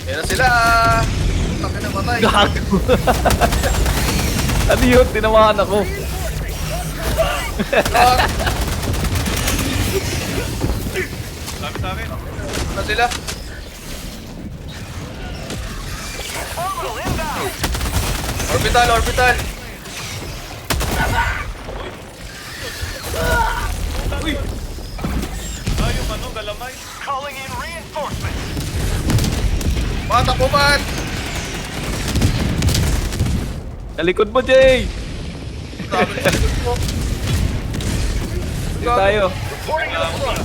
Yan na sila. Taki na matay. Gago. Ano yun? Tinamaan ako. Sabi sa akin. Yan na sila. Orbital, orbital. Uy! Yung ano, galamay. Calling in reinforcements. Patak mo man! Sa likod mo, Jay! Dami sa likod mo. Dito tayo. Reporting to the front.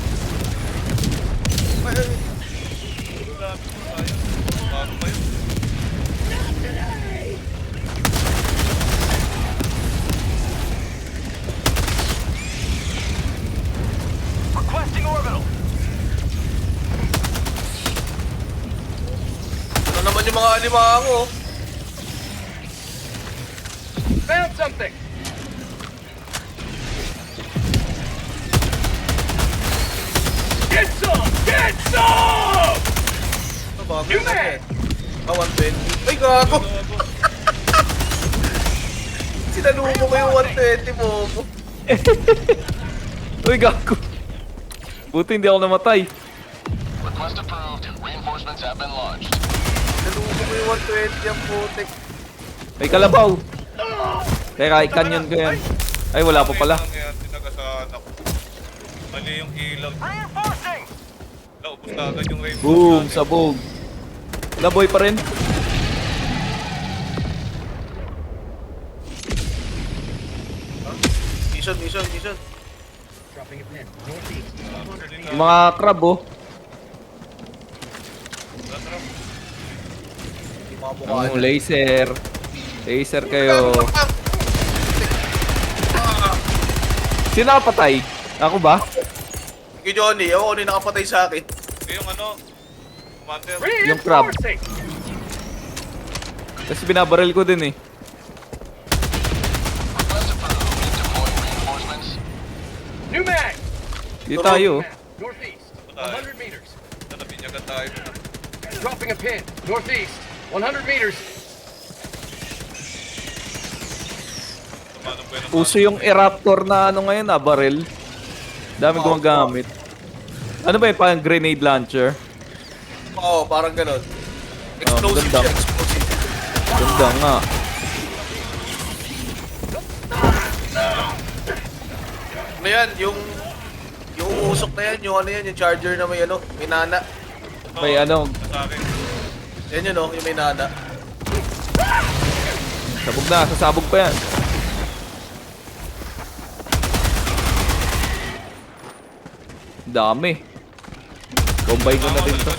Bago pa yun. Requesting orbital. Ano naman yung mga alimango? Found something. Get some! Get some! Ano ba? You man! 120. Ay, gago! Sinalubo ko yung 120 mo. Uy, gago. Buti hindi ako namatay. Request approved. Reinforcements have been launched. Sinalubo ko yung 120 ang putik. May kalabaw. Teka, i-canyon ko yan. Ay, wala pa pala. Kaya tinagasaan ako. Mali yung ilaw. Reinforcing! Naubos na agad yung rainbow. Boom, sabog. Laboy pa rin. Mission. Dropping a pin. Northeast. Yung mga crab, oh. Hindi makabukaan. Ang laser. Laser kayo. Sino nakapatay? Ako ba? Sige, Johnny. Ako ano yung nakapatay sa akin. Yung ano, commander. Yung crab. Reinforcing! Kasi binabaril ko din eh. Request approved. Deploying reinforcements. New mag! Dito tayo. Northeast. Tayo. 100 meters. Nabinyagan tayo. Dropping a pin. Northeast. 100 meters. Tumanong ba yun? Uso yung Eraptor na ano ngayon ah, baril. Dami gumagamit. Ano ba yun? Parang grenade launcher? Oo, parang ganun. Explosive ganda. siya, explosive. Ganda nga. Ano yan? Yung usok na yan, yung ano yan, yung charger na may ano, may nana. May ano, Sa akin. Yan yun oh, yung may nana. sabog na. Sasabog pa yan. Dami. Combine ko na din to.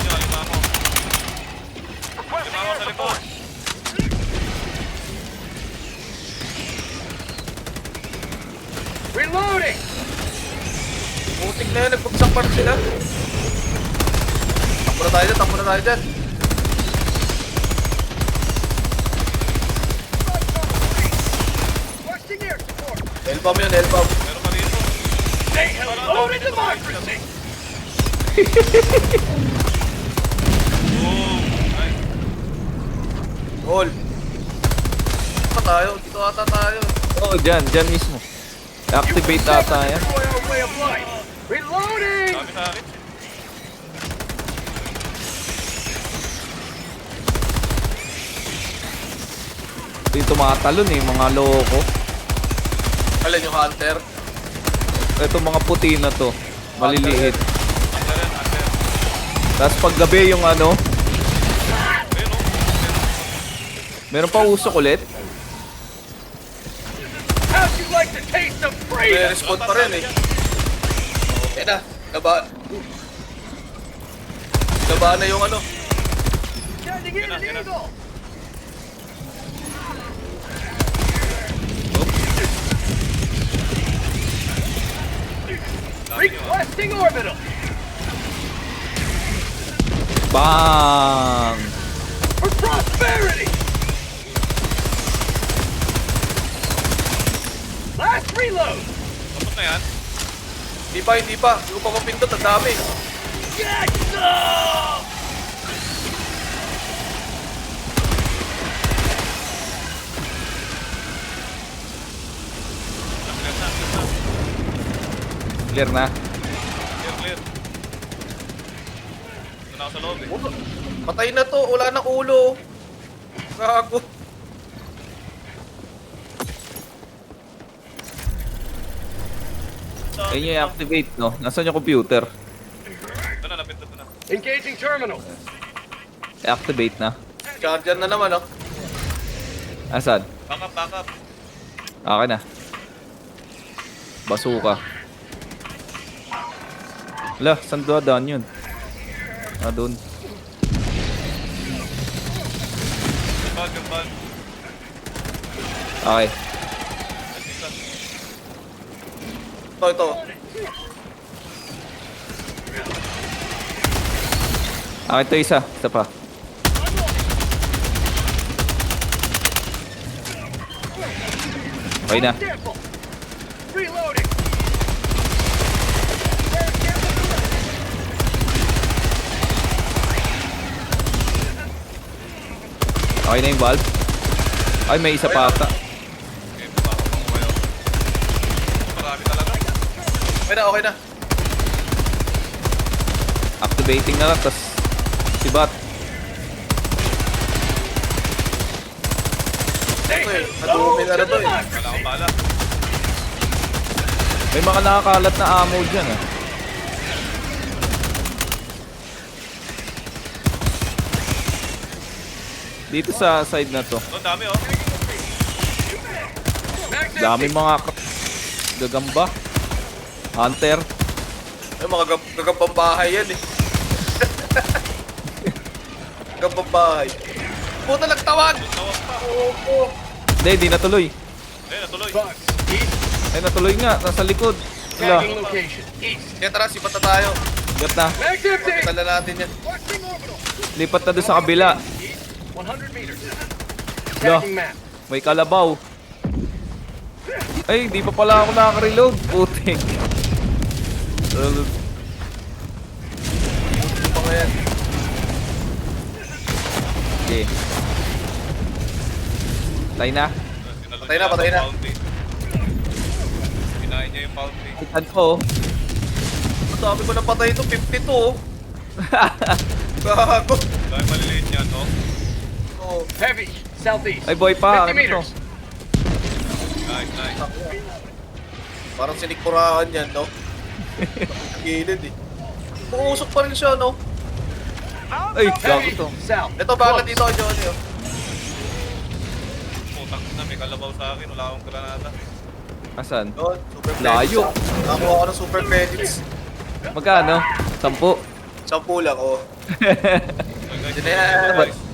Requesting air support. Reloading! Putik na yan, nagbagsak pa rin sila. Takbo na tayo dyan. Requesting air support. Elbam yun, elbam. Meron pa rito. Say hello to democracy! Boom! Ay, All. Dito ata tayo. Oo, dyan mismo. Activate ata yan. Destroy our way of life. Reloading! sabi sa akin. Dito tumatalon eh, mga loko. Alin yung hunter? Ito mga puti na to. Maliliit. Under yan, under. Tapos pag gabi yung ano, Ayun o. meron pa usok ulit. How'd you like the taste of May freedom? respawn pa rin eh. Yan na, Naba na yung ano. Sending in an eagle! Requesting orbital! Bang! For prosperity! Last reload! Tapos na yan. Hindi pa. Hindi ko pa mapindot, ang dami. Get some! Clear na. Clear. Ito na ako sa loob eh. Patay na to, wala nang ulo. Gago. Ayun yung activate, no? Nasaan yung computer? Ito na, lapit na. Engaging terminal. Activate na. Charger na naman, oh. Asan? Backup. Akin na. Basuka. Wala, saan doon yun? Ah, doon. Yung bag. Okay. Ito. Okay, ito isa. Isa pa. Okay na. Careful. Reloading. Okay na yung valve. Ay, may isa pa ata. Okay, backup ako kayo. Marami talaga. Okay na. Activating na lang, tas si Bat. Ito eh, madumi na to eh. Wala akong bala. May mga nakakalat na ammo dyan ah. Dito sa side na to. Ang dami oh. Max Dami empty. mga gagamba. Hunter. Ay, mga gagambang bahay yan eh. Gagambang bahay. Puta, nagtawag! Tawag pa. Oo. Hindi, di natuloy. Ayun, natuloy. Bugs. East. Ay, natuloy nga. Nasa likod. Wala. Tagging location. East. Kaya tara, sipat na tayo. Gat na. Max empty. Tala natin yan. Watching orbital. Lipat na doon sa kabila. East. 100 meters. Wala. Tagging map. May kalabaw. Ay, di pa pala ako nakaka-reload. Putik. Ano pa nga yan? Okay. Patay na. Patay na. Kinain niya yung fountain. Itan ko. Ang dami ko napatay ito, 52 oh. Gago. Dahil maliliit niya, no? Oo. Heavy. Southeast. Ay, boy pa. 50 Ano to? meters. Nice. Parang sinikurahan yan, no? Gilid eh. Uusok pa rin siya, no? Ay, gago Heavy. to. South. Ito, bala Close. dito kay Johnny, oh. Putang na, may kalabaw sa akin. Wala akong granada. Asan? Yun, super Layo. credits. Nakakuha ko ng super credits. Magkano? 10. 10 lang, oh. Okay, guys. Yun na yan. Ba-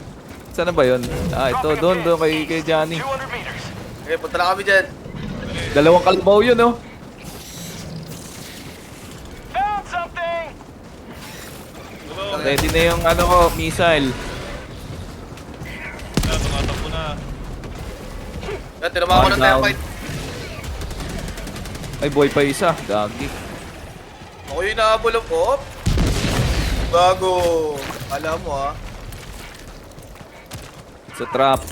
Saan na ba yun? Ah, ito. Doon kay Johnny. 200 meters. Okay, punta na kami dyan. Dalawang kalabaw yun, oh. Found something! Hello. Ready na yung ano ko, missile. Tumatakbo na. Yan, tinama ko ng Down. fight. Ay, boy pa isa. Gagi. Ako yung nahabol po. Gago. Alam mo, ah. Sa trap.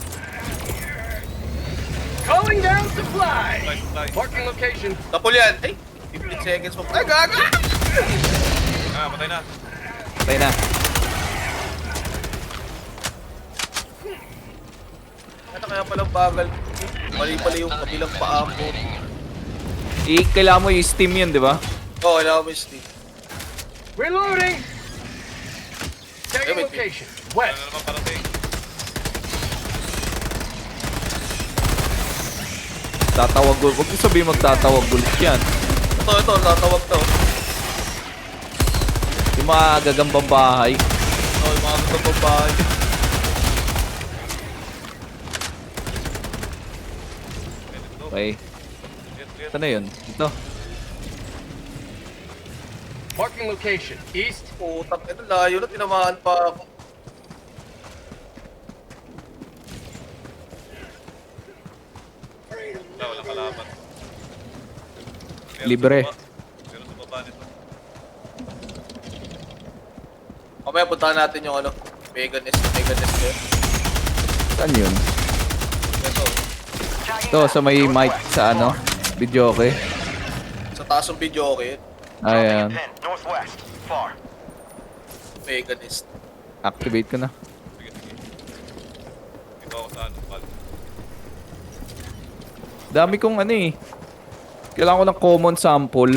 Calling down supply. Supply. Marking location. Tapol yan. Ay, 15 seconds pa. Ay, gago! Patay na. Patay na. Ano kaya palang bagal? Mali yung kabilang paa ko. Kailangan mo yung steam yun, di ba? Oo, kailangan mo yung stick. Reloading. Tagging wait. location. Wala West. na naman parating. Tatawag ulit. Huwag mo sabihin magtatawag ulit yan. Ito, tatawag to. Yung mga gagambang bahay. Oo, yung mga gagambang bahay. Okay. Saan na yun? Ito. Marking location. East. Putang, ito layo na, tinamaan pa ako. Walang kalaban. Libre. Pero sa baba nito. Mamaya puntahan natin yung ano, Megan S ko. Saan yun? Ito, Ito, sa may mic sa ano? Video okay. sa taas ng video, okay? Ayan. Northwest. Far. Meganist. Activate ko na. Sige, sige. Dito ako sa ano, pal. Dami kong ano eh. Kailangan ko ng common sample.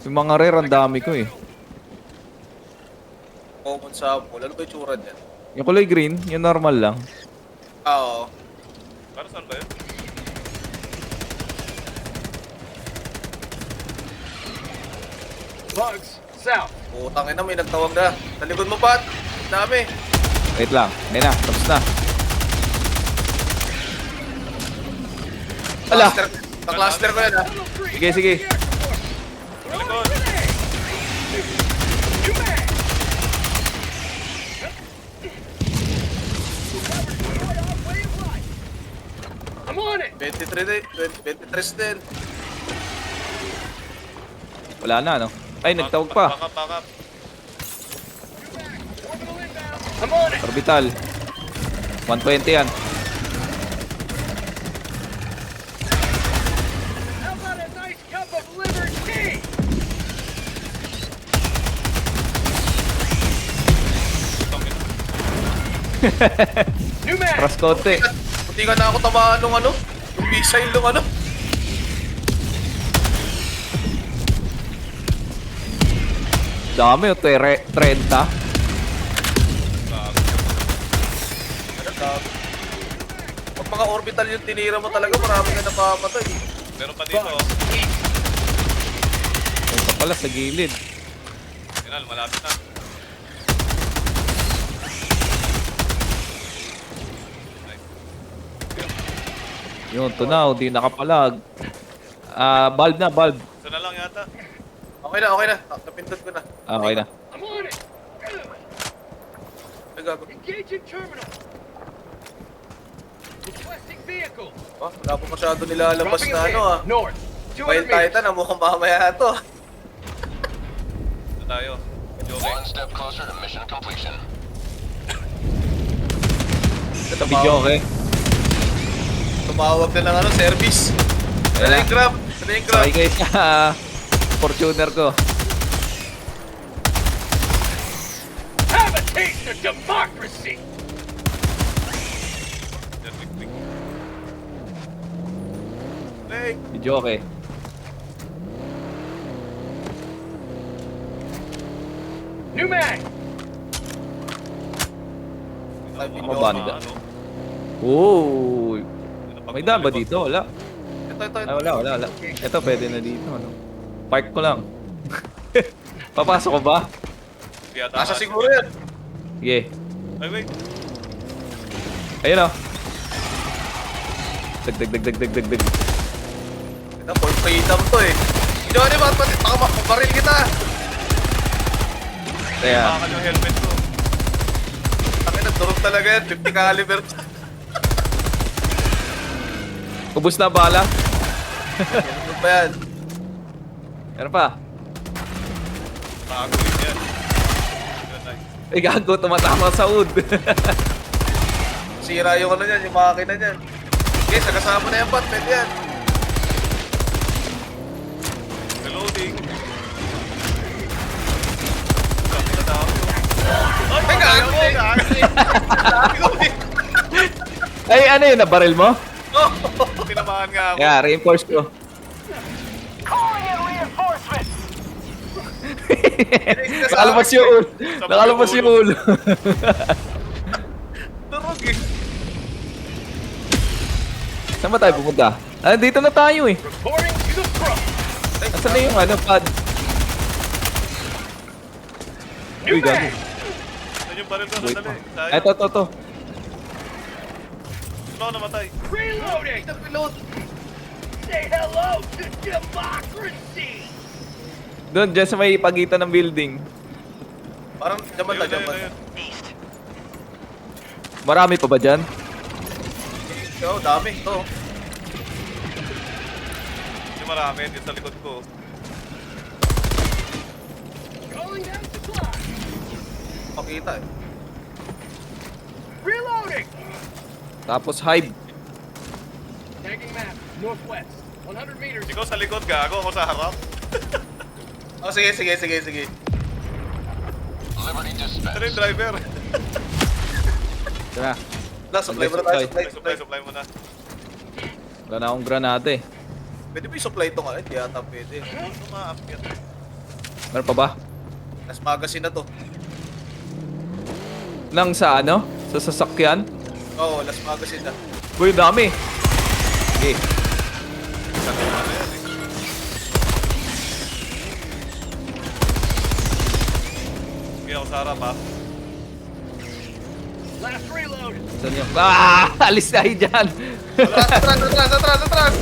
Yung mga rare, ang dami ko eh. Common sample. Ano ba yung tsura niyan? Yung kulay green, yung normal lang. Oo. Para saan ba yun? Bugs, south. Putang ina, may nagtawag na. Talikod mo, Pat. Dami. Wait lang. Ayun na, tapos na. Ala! Na-cluster ko yan, ha? Sige, sige. Sa likod! I'm on it. 23 din. 23 din. Wala na, no? Ay, nagtawag pa. Back up, back up. I'm on it. Orbital. 120 yan. How about a nice cup of liver tea? New man. Raskote. Buti ka na ako tamaan nung ano. Yung missile nung ano. Dami, 30. Pag mga orbital yung tinira mo talaga, marami ka napapatay. Meron pa dito. Ito pala sa gilid. Yan, malapit na. Yun, tunaw, di nakapalag. Bulb na, bulb. Ito na lang yata. Okay na, okay na. Napindot ko na. Okay na. I'm on it. Ay, gago. Engaging terminal. Requesting vehicle. Ah, wala pa masyado nilalabas Dropping na a ano, pin. ah. North. Wild 200 meters. Titan, ah, mukhang mamaya to. Ito tayo. Medyo okay. One step closer to mission completion. Video, okay? Tumawag na ng ano, service. Ano Ayan yung na. grab? Ano yung grab? Sakay kayo sa Fortuner ko. Have a taste of democracy. Yan, quick, quick. Hey, Video, okay? New mag. Ay, Ano, video. banda. ano? Oh, Napag- may daan ba dito? Wala. Ito, ito, Ay, ito. wala. Ito, pwede na dito, ano? Park ko lang. Papasok ko ba? Yata Nasa nga. siguro yan. Sige. Ay, wait. Ayun, oh. Dag. Ito, for freedom to eh. Johnny, bakit pati baril kita? Kaya, Bakal yung helmet ko. Takin na, durog talaga yan. 50 caliber. ubus na bala. Ano ba yan? Meron pa. Bago yun yan. Yun, nice. Ay, gago, tumatama sa wood. Sira yung ano yan, yung makina niyan. Okay, sagasama na yan, Pat. Pwede yan. Reloading. Grabe na tao. Ay, gago! Gago eh! Ay, ano yun, nabaril mo? Tinamaan nga ako. Kaya, reinforce ko. Calling in reinforcements! Nakalabas yung ulo. Nakalabas yung ulo. Durog eh. Saan ba tayo pupunta? Ah, dito na tayo eh. Reporting to the front. Nasaan na yung ano, pad? New Uy, gago. mag. Saan yung baril ko? Wait Sandali. pa. Tayo. Ito. Sino ako namatay? Reloading. Reload. Say hello to democracy. Doon, dyan sa may pagitan ng building. Parang jaman na, Ayun, jaman. ayun, ayun. Marami pa ba dyan? Oo, dami. Ito. Hindi marami. Dito sa likod ko. Calling down supply. Pakita eh. Reloading. Tapos hive. Tagging map. Northwest. 100 meters. Ikaw sa likod, gago. Ako sa harap. Oh, sige. Liberty Ito na yung dispatch. driver. Tara. Supply mo na tayo, Supply mo na. Wala na akong granate. Pwede ba i-supply ito nga? Hindi yata pwede. Ano ma-appear? Meron pa ba? Last magazine na to. Nang sa ano? Sa sasakyan? Oo, last magazine na. Uy, dami. Okay. Sige ako sa harap ha. Last reload. Saan yung... Ah! Alis na kayo dyan. Atras!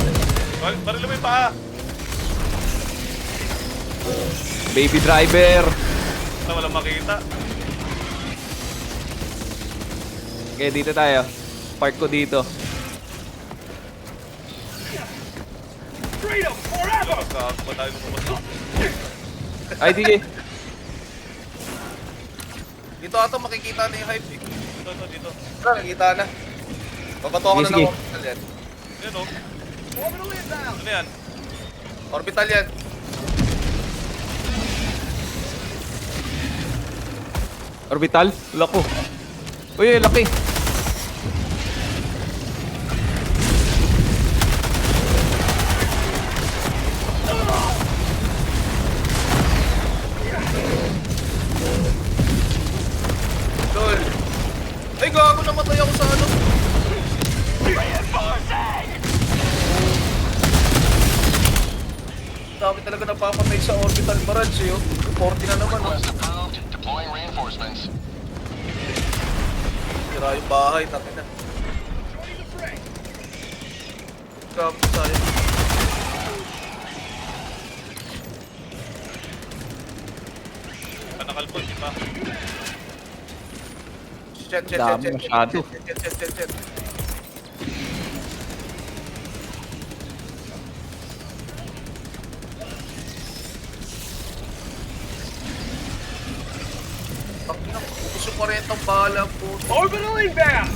Baril mo yung paa. Baby driver. Basta walang makita. Okay, dito tayo. Park ko dito. Freedom forever. Mas kakakaba tayo lumabas. Ay, sige. Dito ata makikita na yung hype eh. Dito. Tara, nakikita na. Babato ako na Sige, ng sige. orbital yan. Yan o. Orbital inbound. Ano yan? Orbital yan. Orbital? Lako. Uy, laki. Lol. Ay, gago, namatay ako sa ano. Dami talaga napapatay sa orbital barrage eh. 40 na naman. Oh. Request approved. Deploying reinforcements. Tira yung bahay, takin na. Gago tayo. Panakalpon, di ba? Chat. Dami masyado. Chat. Pakina, gusto ko rin itong bala po. Orbital inbound.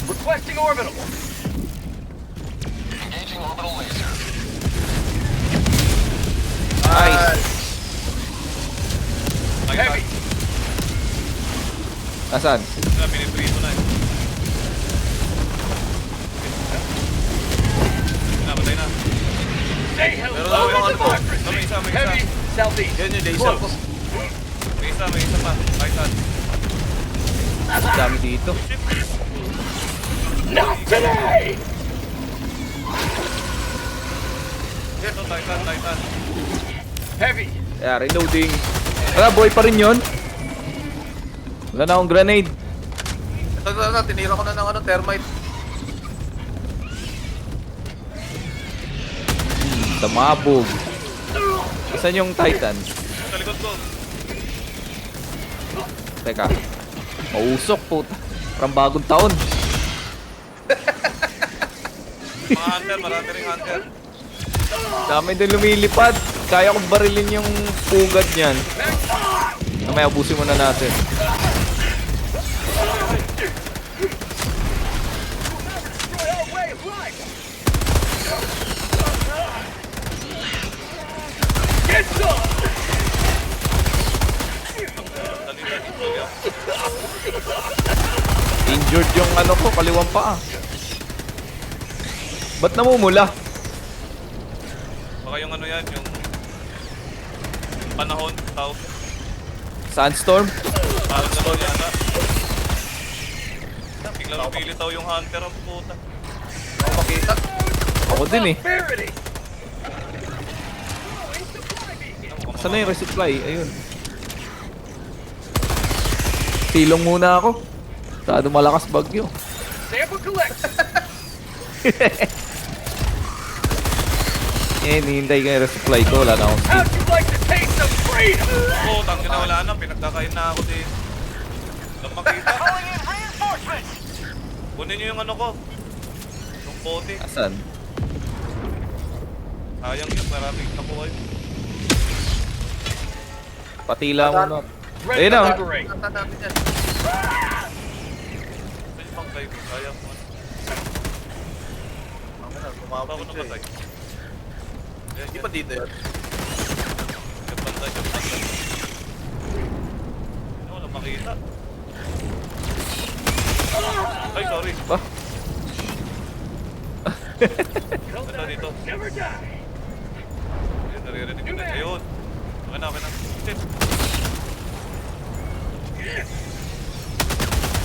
Requesting orbital. Engaging orbital laser. Nice. Heavy. Asan? Piniprito na eh. Namatay na. Say hello Meron ako yung to ano to. democracy. May isa. Heavy. Southeast. Yan yung laser ko. May isa pa. Kahit saan. Dami dito. Not today. Ito, Titan. Heavy. Kaya, reloading. Wala, boy pa rin yun. Wala na akong grenade. Ito, tinira ko na ng ano, thermite. Tamabog. Saan yung Titan? Sa likod ko. Teka. Mausok, puta. Parang bagong taon. Mga hunter, marami rin hunter. Dami din lumilipad. Kaya kong barilin yung pugad niyan. Mamaya ubusin muna natin. Destroy our way of life. Get some. Dali dito yan. Injured yung ano ko, kaliwang paa. Ba't namumula? Baka yung ano yan, yung panahon, tao. Sandstorm? Parang gano'n yata. Biglang lumilitaw yung hunter ang puta. Ako makita. Ako din eh. Prosperity. Saan na yung resupply? Ayun. Silong muna ako. Masyado malakas bagyo. Sample collect. Hinihintay ko yung resupply ko. Wala na akong speed. How'd you like to taste of freedom? Oo, tangin na wala na. Pinagkakain na ako din. Walang makita. Calling in reinforcements. Kunin nyo yung ano ko. Yung pote. Asan? Sayang yun, maraming nakuha yun. Patila muna. Ready Ayun to na. liberate. Tata natin yan. Ayun pang kayo, sayang mo. Ako Kumapit siya namatay. eh. Hindi pa dito yan. Yung banda, yung banda. Ano, walang makita. Ay, sorry. Ba? Banda dito. Never die. Ayun, naririnig ko na. Ayun. Okay na, okay na. Shit.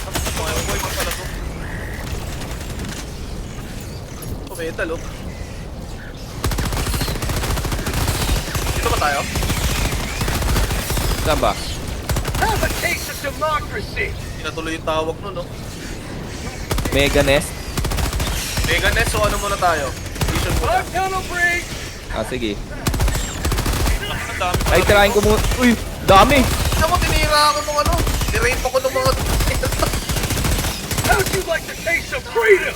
Ang boy mo pala to. Oh, metal oh. Dito ba tayo? Saan ba? Have a taste of democracy. Hindi na tuloy yung tawag nun, no? Mega Nest? Mega Nest, so ano muna tayo? Vision muna. Tunnel break. Ah, sige. Ang dami pala Ay, tirahin ko muna. Uy, dami! Ano mo, tinira ako nung ano? Nirape ako nung mga... How'd you like the taste of freedom?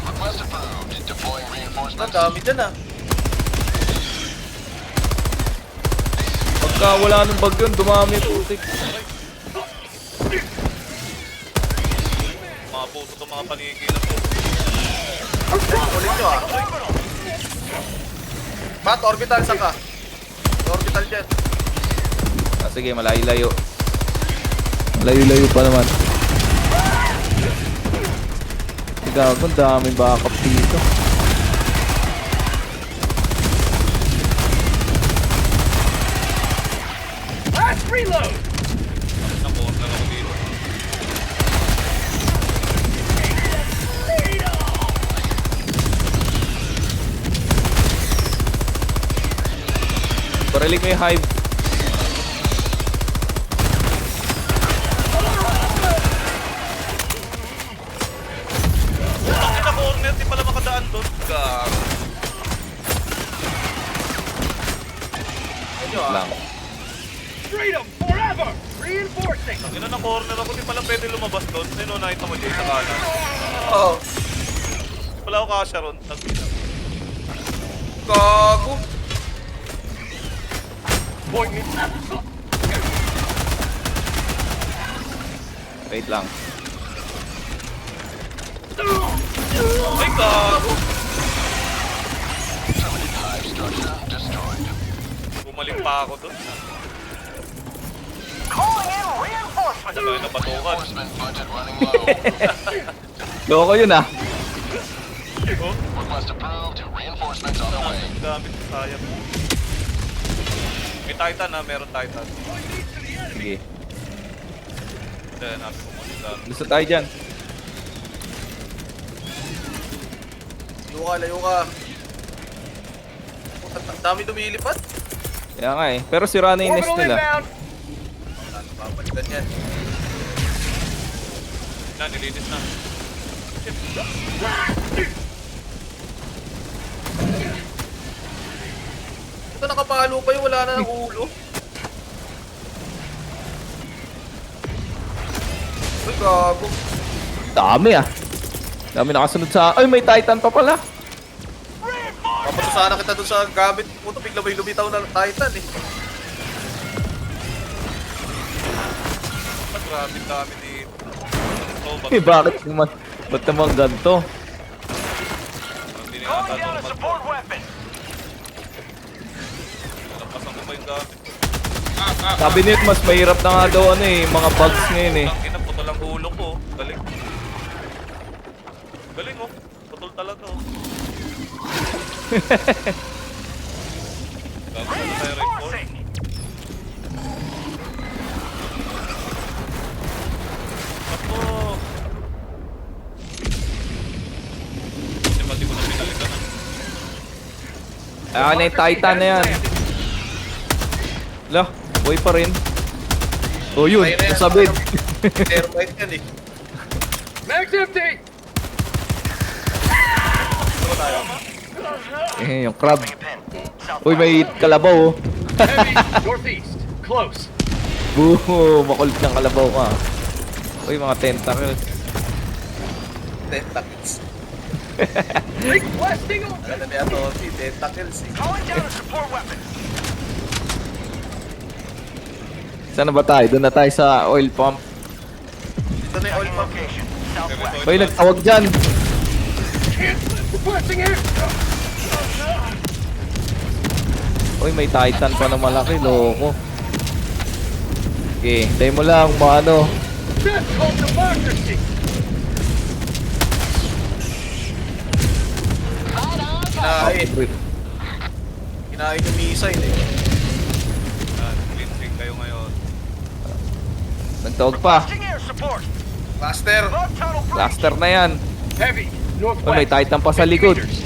Request approved. Deploying Ang reinforcements. dami dyan ah. Pagka wala nang bagyo, dumami yung putik. mga puso to, mga panigilan po. Ulit nyo ah. Bat, orbital, saan ka? Orbital dyan. Ah, sige, malayo-layo. Malayo-layo pa naman. Gago, ang daming backup dito. Last reload. Nakuha lang ako dito. Barilig mo yung hive. Bakit na corner? Di pala makadaan doon. Gag. Ano nyo ah? Lang. Freedom forever. Reinforcing. Tangina na corner ako. Di pala pwede lumabas doon. Sino nakita mo dyan sa kanan? Oo. Di pala ako kasya ron. Tangina. Gago. Point me. Wait lang. Ay, gago! Hive structure destroyed. Bumalik pa ako doon. Calling in reinforcements. Tayo na patukan. Reinforcement budget running low. Loko yun ah. Oh, Request approved. Reinforcements on the way. ang gamit ko sayang. May Titan ha, meron Titan. Sige. Kaya natin pumunta. Gusto tayo dyan. Layo ka, layo ka. Ang dami lumilipad. Kaya nga eh. Pero sira na yung nest Orbital nila. inbound. Ano, babalikan yan. Na, nilinis na. Ito nakapalo pa yung wala na ng ulo. Uy, gago. Dami ah. Dami nakasunod sa... Ay, may Titan pa pala. Papato sana kita dun sa gamit. Puto, bigla may lumitaw na Titan eh. Mas grabe dami dito. Oh, Eh, bakit naman? Ba't naman ganito? Hindi na yata normal. Nalampasan ko pa yung gamit. Sabi niyo, mas mahirap na nga daw ano eh, mga bugs ngayon eh. Ang ina, putol ang ulo ko. Galing. Galing oh. Putol talaga oh. Gago na tayo report. Ako. Kasi pati ko na pinalitan ah. Ah, na yung Titan na yan. Lah, boy pa rin. Oh yun, Ay, na yan. nasabit. Thermite yan eh. Mag's empty. Ano tayo? Eh, yung crab. Uy, may kalabaw oh. Heavy. Northeast. Close. Boo, makulit ng kalabaw ka. Uy, mga tentacles. Tentacles. Big blasting on. Ano na yan, Tosi? Tentacles eh. Calling down a support weapon. Saan na ba tayo? Doon na tayo sa oil pump. Dito na yung oil pump. Uy, nagtawag dyan. Requesting air. Uy, may Titan pa na malaki, loko. Okay, tayo mo lang, maano. That's called democracy. Kinain yung missile eh. Cleansing kayo ngayon. Nagtawag pa. Air support. Master! Cluster na yan. Heavy. Northwest. Uy, may Titan pa sa 50 likod. meters.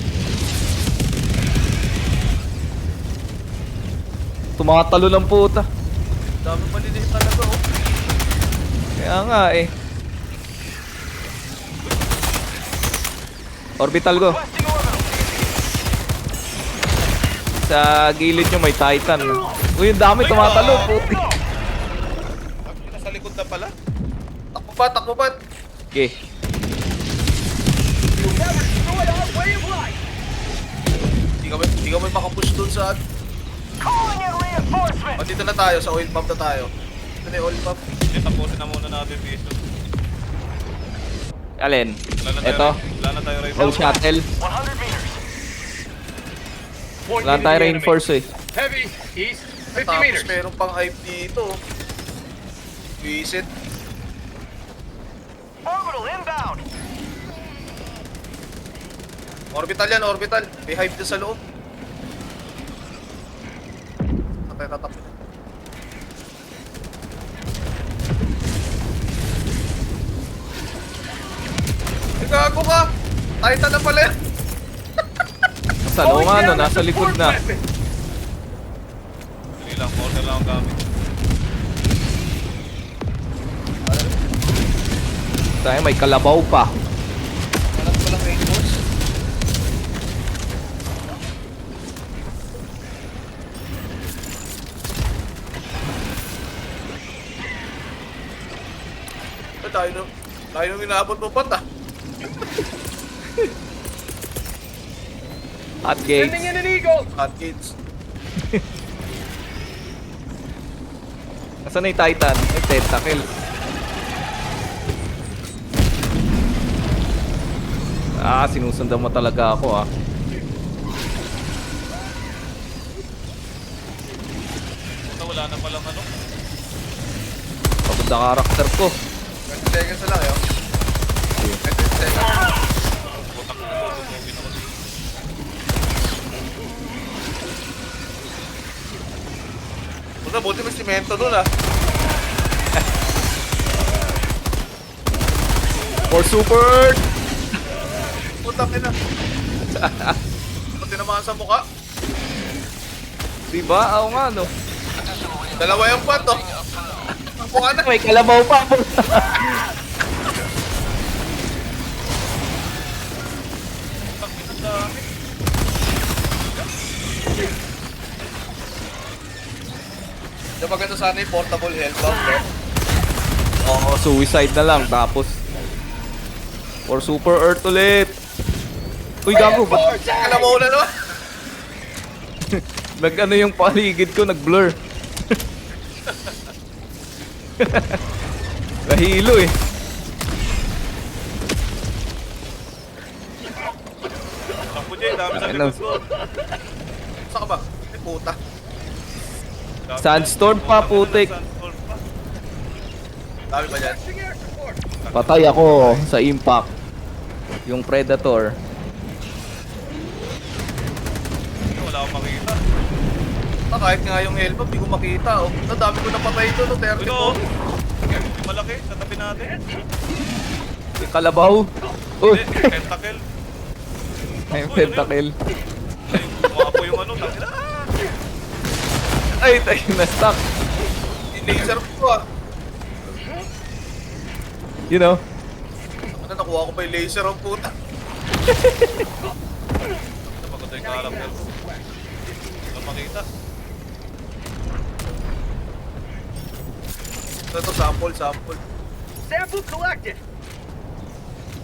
Tumakatalo ng puta. Dami maliliit talaga oh. Kaya nga eh. Orbital ko. Sa gilid nyo may Titan. Uy, yung dami tumatalo. Puti. Nasa likod na pala. Takbo pa, takbo pa! Okay. Hindi kami makapush dun sa... O, dito na tayo, sa oil pump na tayo. Ito na yung oil pump. Hindi, tapusin na muna natin dito. Alin? Wala na tayo right All shuttle. 100 meters. Point Wala into tayo the reinforce eh. enemy. Heavy. East. 50 Tapos meters. meron pang hype dito. Visit. Orbital inbound. Orbital yan, orbital. May hype dyan sa loob. Tatay tatap. Gago ka! Titan na pala yan! Sa loob nga, no, nasa likod na. Dali lang, corner lang ang gamit. Tayo may kalabaw pa. Alam ko lang reinforce. Tayo nung inaabot mo pa ta. Hot gates. Sending in an eagle. Hot gates. Nasaan na yung Titan? May tentacle. Ah, sinusundan mo talaga ako ah. Wala na palang ano. Pagod na karakter ko. 20 seconds na lang yun. 20 seconds. Putak ko ito, tutugin ako dito. Puta, buti may simento dun ah. For super! Puta ka na. Pati naman sa mukha. Diba? Oo nga no. Dalawa yung pat oh. Ang mukha na. May kalabaw pa. Yung maganda sana yung portable health pump eh. Oo, suicide na lang. Tapos for super earth ulit. Uy, gago. Ba't Alam mo na naman. nag-ano yung paligid ko? Nag-blur. Nahilo eh. Takbo dyan, dami sa Ano? likod ko. Saan ka ba? Ay puta. Dami Sandstorm na- pa, putik. Sandstorm pa. Dami ba dyan? Patay ako sa impact. Yung Predator. Wala akong makita. Ah, kahit nga yung health pump, di ko makita oh. Ang dami ko napatay doon oh, 30 Ito, po. yung malaki, sa tabi natin. Yung kalabaw. Uy, Hindi, tentacle. may pentakill. Ay, umapo yung ano, tangina. Ay, tayo na stuck. Yung laser ko ah. You know? Ano, nakuha ko pa yung laser ang puta. Napagod na yung character ko. Walang makita. Ito, sample. Sample collected.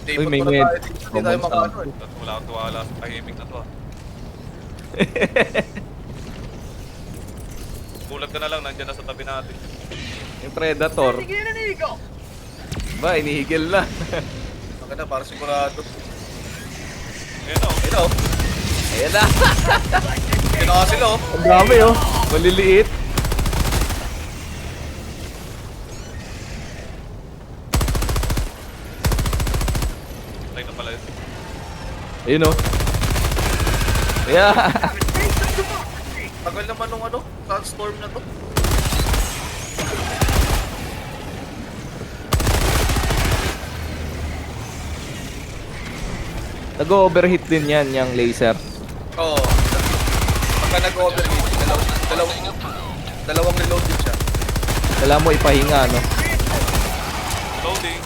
Uy, may Dapat med. pala tayo dito, hindi tayo Common makaano eh. Wala akong tuwala sa tahimik na to ah. Gulat ka na lang, nandyan na sa tabi natin. Yung Predator. Sending in an eagle. Ba, inihigil na. Maganda, para sigurado. Ayun o. Ayun o. Ayan na. Kinawa sila oh. Ang dami oh. Maliliit. Patay na pala yun. Ayun oh. Yeah. Tagal naman nung ano, Sunstorm na to. Nag-overheat din yan, yung laser. Oo. Pagka nag-overheat, dalawang reload din siya. Kailangan mo ipahinga, no? Loading.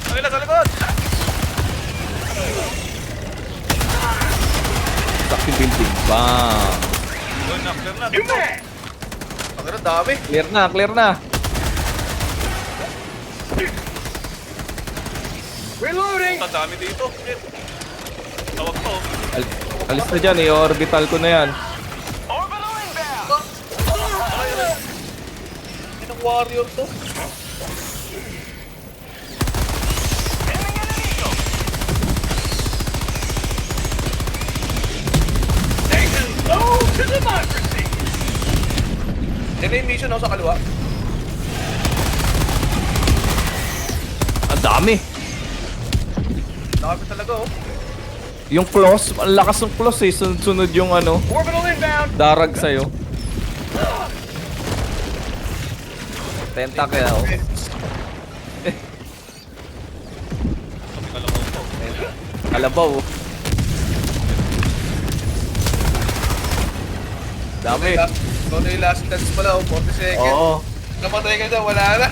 Ang ila sa likod! Stuck yung building. Bang! Doon na, clear na. Ang ganda, dami. Clear na, clear na. Reloading! Ang dami dito. Shit. Tawag to. Alis na dyan, i-orbital ko na yan. Yan ang warrior to. Oh, to democracy! Yan na yung mission ako sa kaliwa. Ang dami. Dami talaga oh. Yung claws, ang lakas ng claws eh. Sunod-sunod yung ano, Orbital inbound! darag sa'yo. Tentacle. Sabi ka lang to. Kalabaw. Dami. Ikaw na yung last dance pala oh, 40 seconds. Oo. Namatay ka na, wala na.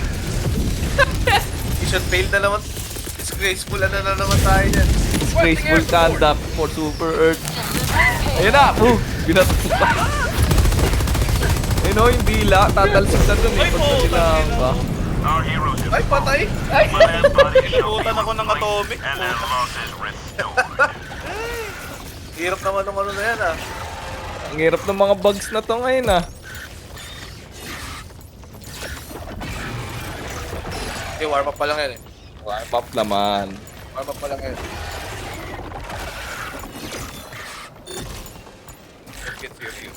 Mission failed na naman. Disgraceful na naman tayo dyan. Graceful conduct for Super Earth. Ayun na! Binatok pa. Ayun o, yung dila. Tatalsik na dun eh. Pag nasilang ba? Our heroes have Ay, patay! Ay! my last body is showing Inuutan ako ng atomic. and their losses restored. Hirap naman ng ano na yan ah. Ang hirap ng mga bugs na to ngayon ah. Okay, warm up pa lang yan eh. Warm up naman. Warm up pa lang yan. Let's get serious.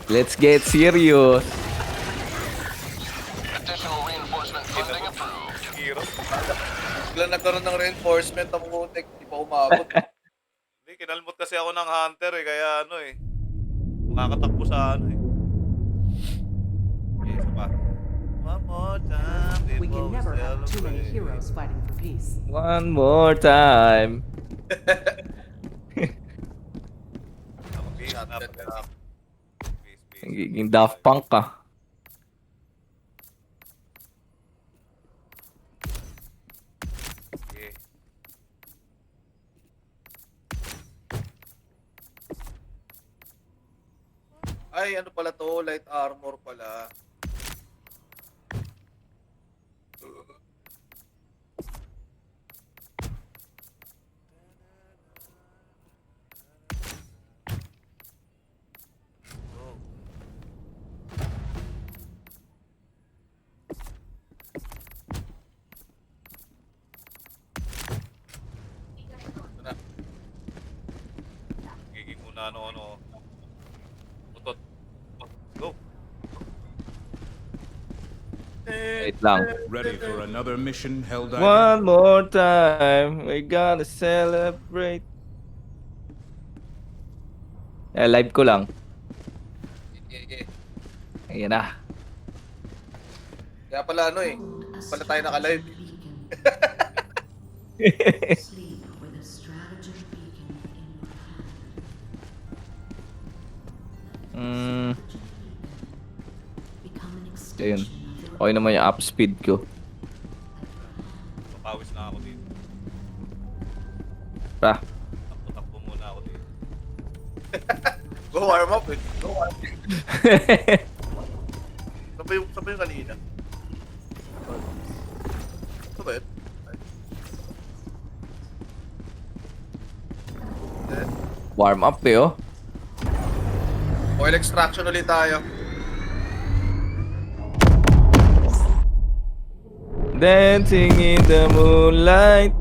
Let's get serious. Additional reinforcement funding approved. Hirap. Biglang nagkaroon ng reinforcement ng Mutek, di pa umabot. Hindi, kinalmot kasi ako ng hunter eh. Kaya ano eh. Makakatakbo sa ano eh. Okay, isa pa. One more time. We before can never have too many celebrate. heroes fighting for peace. One more time. Okay, hanap. Peace, peace. Nagiging Daft Punk ka. Okay. Ay, ano pala to? Light armor pala. Giging muna ano. Utot. Go. Wait lang. Ready for another mission, Helldiver? One more time. We gotta celebrate. Live ko lang. Okay. Ayan na. Kaya pala ano eh. Pala tayo naka-live. Sleep with a strategic beacon in your hand. Become an Ayun. extension of your Okay naman yung up speed ko. Papawis na ako dito. Pa. Takbo muna ako dito. Go warm up eh. Go warm up. Sabay yung kanina. Ito ba yun? Warm up eh oh. Oil extraction ulit tayo. Dancing in the moonlight.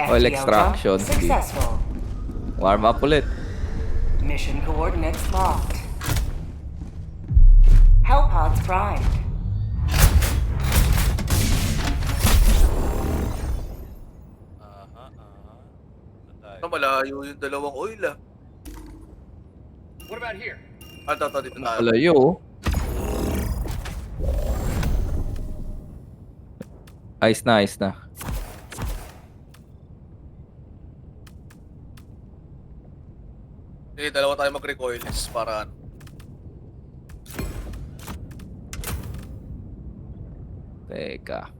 Oil FTL extraction. jump successful. Warm up ulit. Mission coordinates locked. Hellpods primed. Ano, malayo yung dalawang oil ah. What about here? Ito, dito tayo. Malayo. Oh. Ayos na, ayos na. Sige, dalawa tayo mag-recoilless para ano. Teka.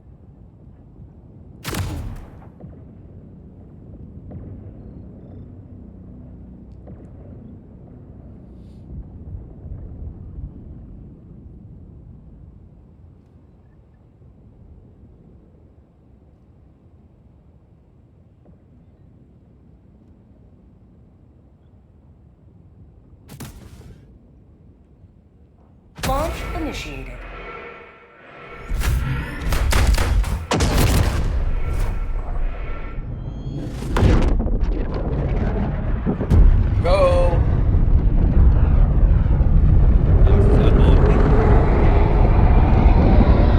Launch initiated. Go!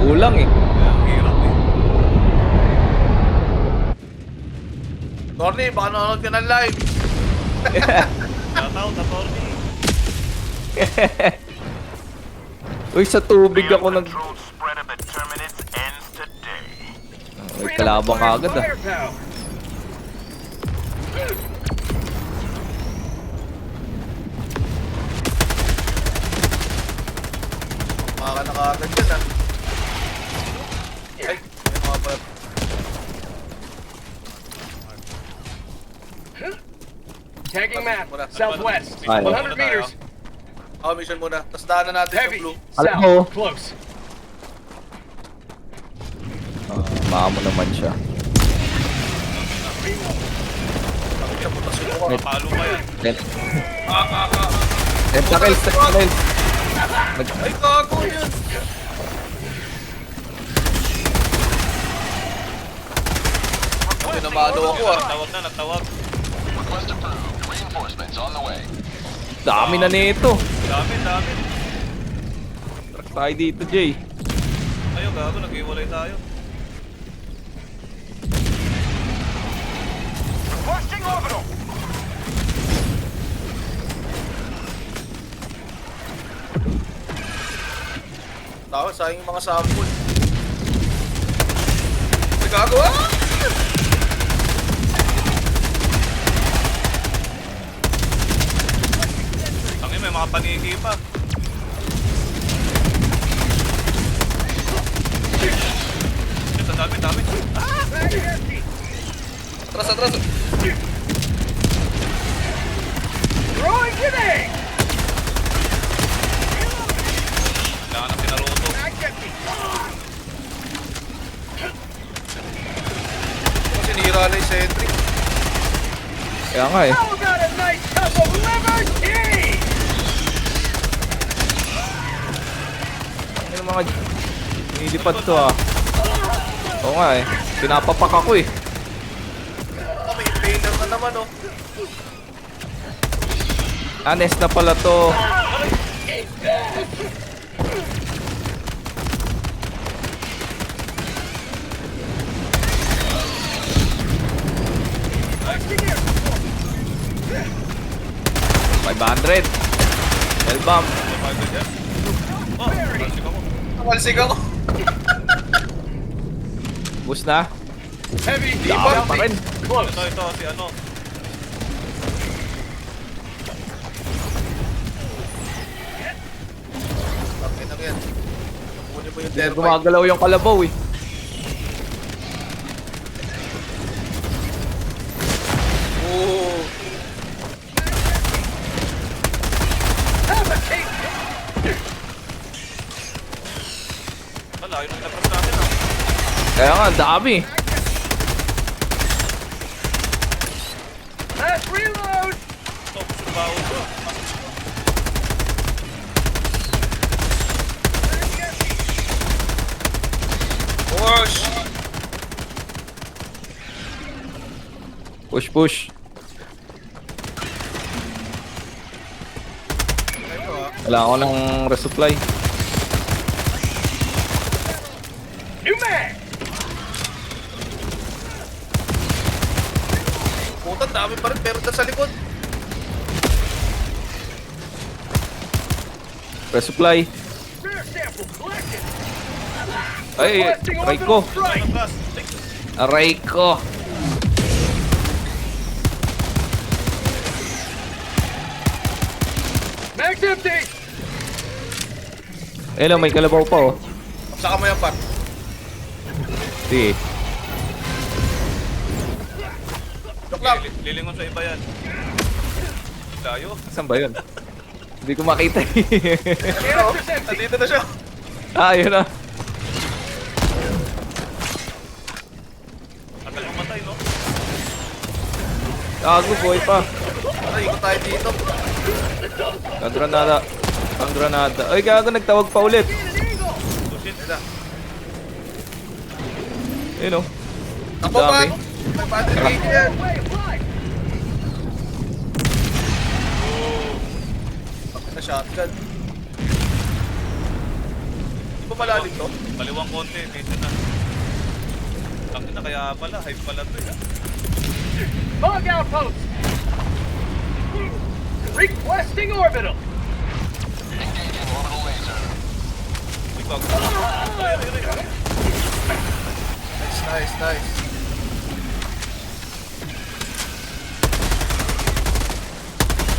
Kulang eh. Ang hirap eh. Torny, baka nanonood ka ng live. Shoutout, attorney. Uy, sa tubig ako nag... Ay, kalabang agad ah. Firepower. Baka nakagad yan ah. Ay, may mga ba? Tagging map. Southwest. Ay. 100 meters. Ako, mission muna. Tapos daanan natin Heavy. yung blue. Alam mo. South. Close. Baka mo naman siya. Bakit siya putas yung mukha? Kapalo pa yan. Tentacles, tentacles. Ay, gago yun! Pinamalo ako ah. Nagtawag. Request approved. Reinforcements on the way. Dami na nito. Dami. Truck tayo dito, Jay. Ayun, gago, nag-iwalay tayo. Requesting orbital. Tawag, sayang yung mga sample. Ay, gago ah! Tangin, may mga paniki pa. Shit, ang dami. Atras! Throwing grenade. Kailangan natin naruto. Sinira na yung sentry. Kaya nga eh. How about a nice cup of liver tea? Ano yung mga... Nilipad to ah. Oo nga eh. Pinapapak ako eh. Oh, may invader na naman oh. Anes na pala to. $500. Hellbomb. Oh, narsik ako. Nakalsig ako. Boost na. Heavy Dami pa rin. Close. Ito, si ano. Okay na yan. Kunin mo yung termite. Gumagalaw yung kalabaw eh. Oo. Wala, yun ang nagras natin ah. Kaya nga, ang dami. Last reload. Ito, gusto bawo ko. Push, push. Ito ah. Wala ako ng resupply. New mag! Puta, dami pa rin. Meron na sa likod. Resupply. Rare sample collected! Ay, Requesting aray orbital ko. strike! Gas. Aray ko. Mag's empty! Ayun, may kalabaw pa oh. Saka mo yan, Pat. Sige. Joke lang. Lilingon sa iba yan. Layo. Saan ba yun? Hindi ko makita. Canister's empty! Nandito na siya. Yun na. Tagal mamatay, no? Tago, boy pa. Ay, ikot tayo dito. Ang granada. Ang granada. Ay, gago, nagtawag pa ulit. Oh shit. Ito. Ayun oh. Ako ba? Dami. May battery gauge yan. Way of life! Bakit na shotgun? Di ba malalim to? Kaliwang konti, medyo na. Tangin na kaya pala, hype pala to eh. Bug outpost! Requesting orbital! Engaging orbital laser. Ikaw. Nice, nice.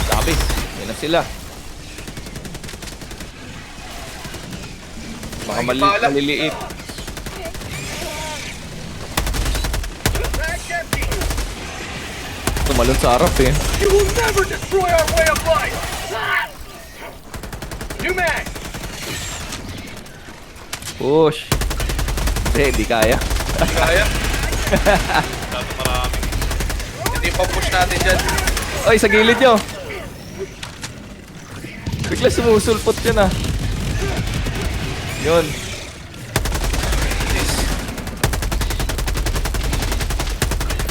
Sabi. Yan na sila. Baka maliliit. Mag's empty! Tumalon sa harap eh. You will never destroy our way of life! New mag! Push. Hindi kaya. Hindi kaya. Dato marami. Hindi pa push natin dyan. Ay, sa gilid nyo. Bigla sumusulpot yun ah. Yun.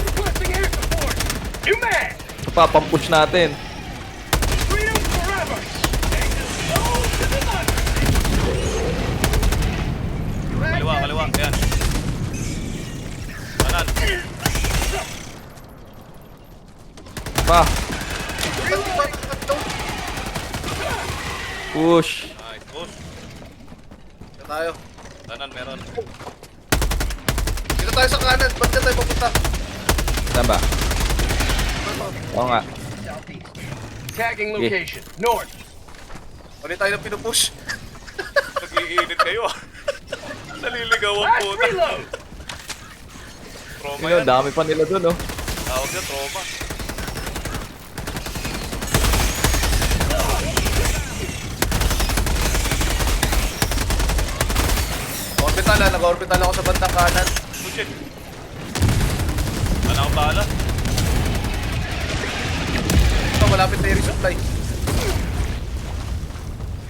Requesting air support! New mag! Papampush natin. Freedom forever! Kaliwa, kaliwa. Ayan. Kanan. Pa. Ba't di ba ito? Push. Nice. Push. Dito tayo. Kanan meron. Dito tayo sa kanan. Ba't dyan tayo papunta? Saan ba? Oo nga. Southeast. Tagging location. North. Ulit tayo na pinupush. Nag-iinit kayo. Naliligaw ang Last puta. reload! Trauma Yun, yan. dami pa nila dun oh. Tawag yan, trauma. Orbital ah. Nag-orbital ako sa bandang kanan. Oh shit. Wala akong bahala. Ito, malapit na yung resupply.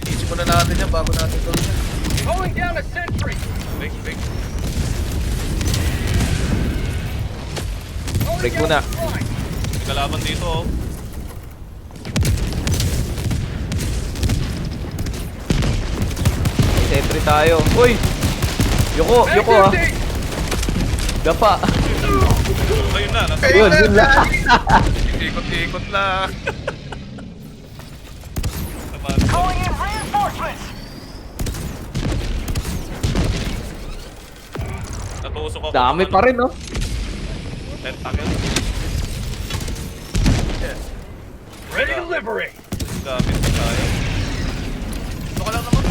Iisip muna natin yan bago natin gawin yan. Calling down a sentry! Break, break. Calling Break down muna. a strike! May kalaban dito oh. Sentry tayo. Uy! Yoko, Mag's yoko ah. empty! Dapa. Ayun na, nasa Yun, yun lang. ikot-ikot lang. Naman. Calling in reinforcements! Natusok ako. Dami pa rin oh. Tentacle. Ready to liberate! Gamit ko tayo. Ito ka lang naman.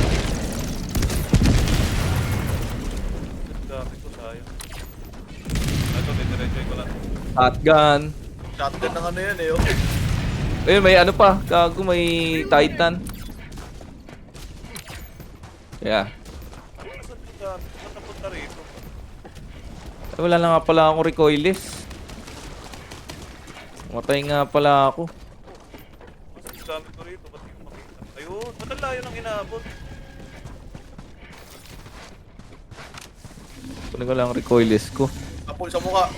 Gamit ko tayo. Ito, diniretso ko lang. Shotgun. Shotgun ng ano yan eh. Oh. Ayun, may ano pa. Gago, may Titan. Yeah. Saan ko gamit? Saan napunta rito? Ay, wala na nga pala akong recoilless. Matay nga pala ako. Saan yung gamit ko rito? Ba't yung makita? Ayun, ba't ang layo ng inaabot? Kunin ko lang ang recoilless ko. Kapul sa mukha.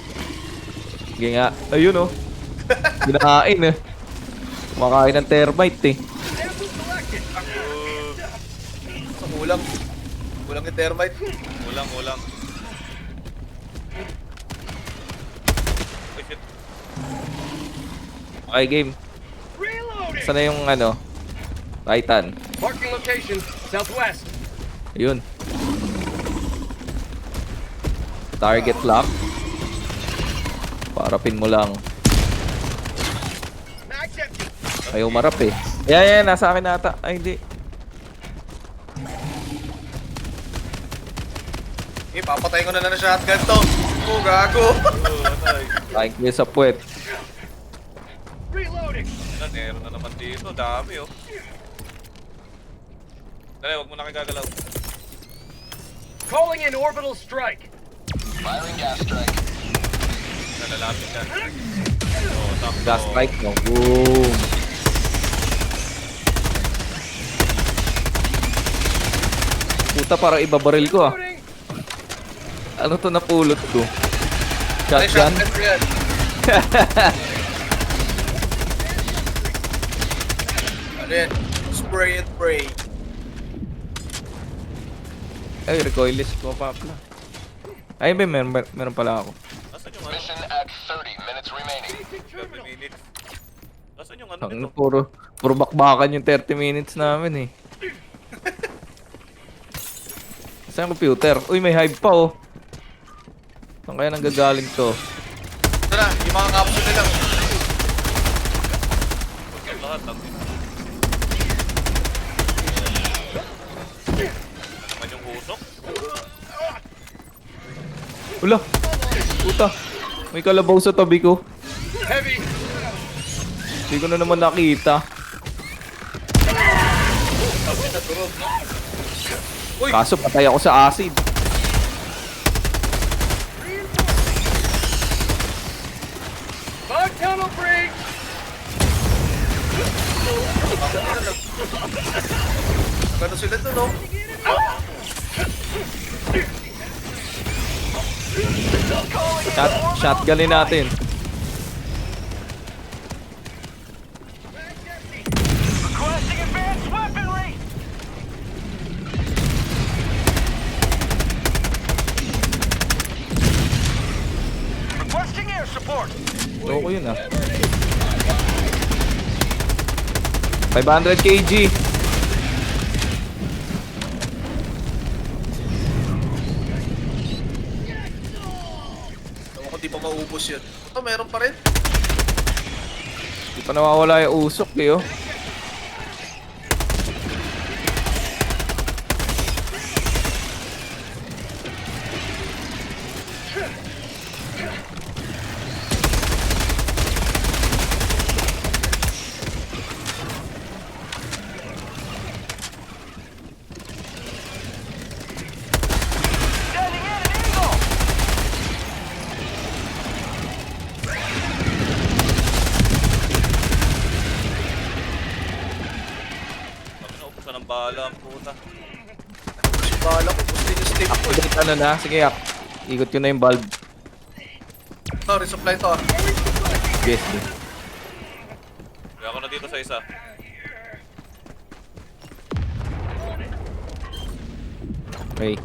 Sige nga. Ayun oh. Ginain eh. Kumakain ng termite eh. Sa kulang. Kulang yung thermite. Ulang. Ay, shit. Okay, game. Saan na yung ano? Titan. Marking location, southwest. Ayun. Target lock. Parapin mo lang. Ayaw marap eh. Yan, nasa akin ata. Ay, hindi. Papatayin ko na lang ng shotgun to. Oh, gago. Thank you sa puwet. Reloading. Meron na naman dito. Dami oh. Dali, wag mo na kagagalaw. Calling in orbital strike. Firing gas strike. Nalalapit ka. Oh, sakto. Gas strike no. Boom. Puta, parang ibabaril ko ah. Reloading. Ano to napulot ko? Ay, Shotgun? shotgun ko yan. Ano yan? Spray and pray. Ay, recoilless ko pa pala. Ay, meron pala ako. Nasaan yung ano? Mission at 30 minutes remaining. 30 minutes. Nasaan yung ano Ang nito? puro bakbakan yung 30 minutes namin eh. Saan yung computer? Uy, may hive pa oh. Saan kaya nanggagaling to? Ito na, yung mga capsule nila. Ang lahat. Ano naman yung usok? Ula! Puta! May kalabaw sa tabi ko. Heavy. Hindi ko na naman nakita. Uy! Kaso patay ako sa acid. Bug tunnel breach. Gano'n sila to, no? Shotgunin natin. Requesting advanced weaponry. Requesting air support. Ito ko yun ah. 500 kg. Ewan ko di pa maubos yun. Ito, meron pa rin. Di pa nawawala yung usok eh oh. Standing in an eagle. Sabi na, upusan ng bala ang puta. Kasi bahala ko, gusto yung step ko. Activate ano na. Sige yak. Ikot ko na yung bulb. Ito, resupply to ah. Yes. Kaya ako na dito sa isa. Okay.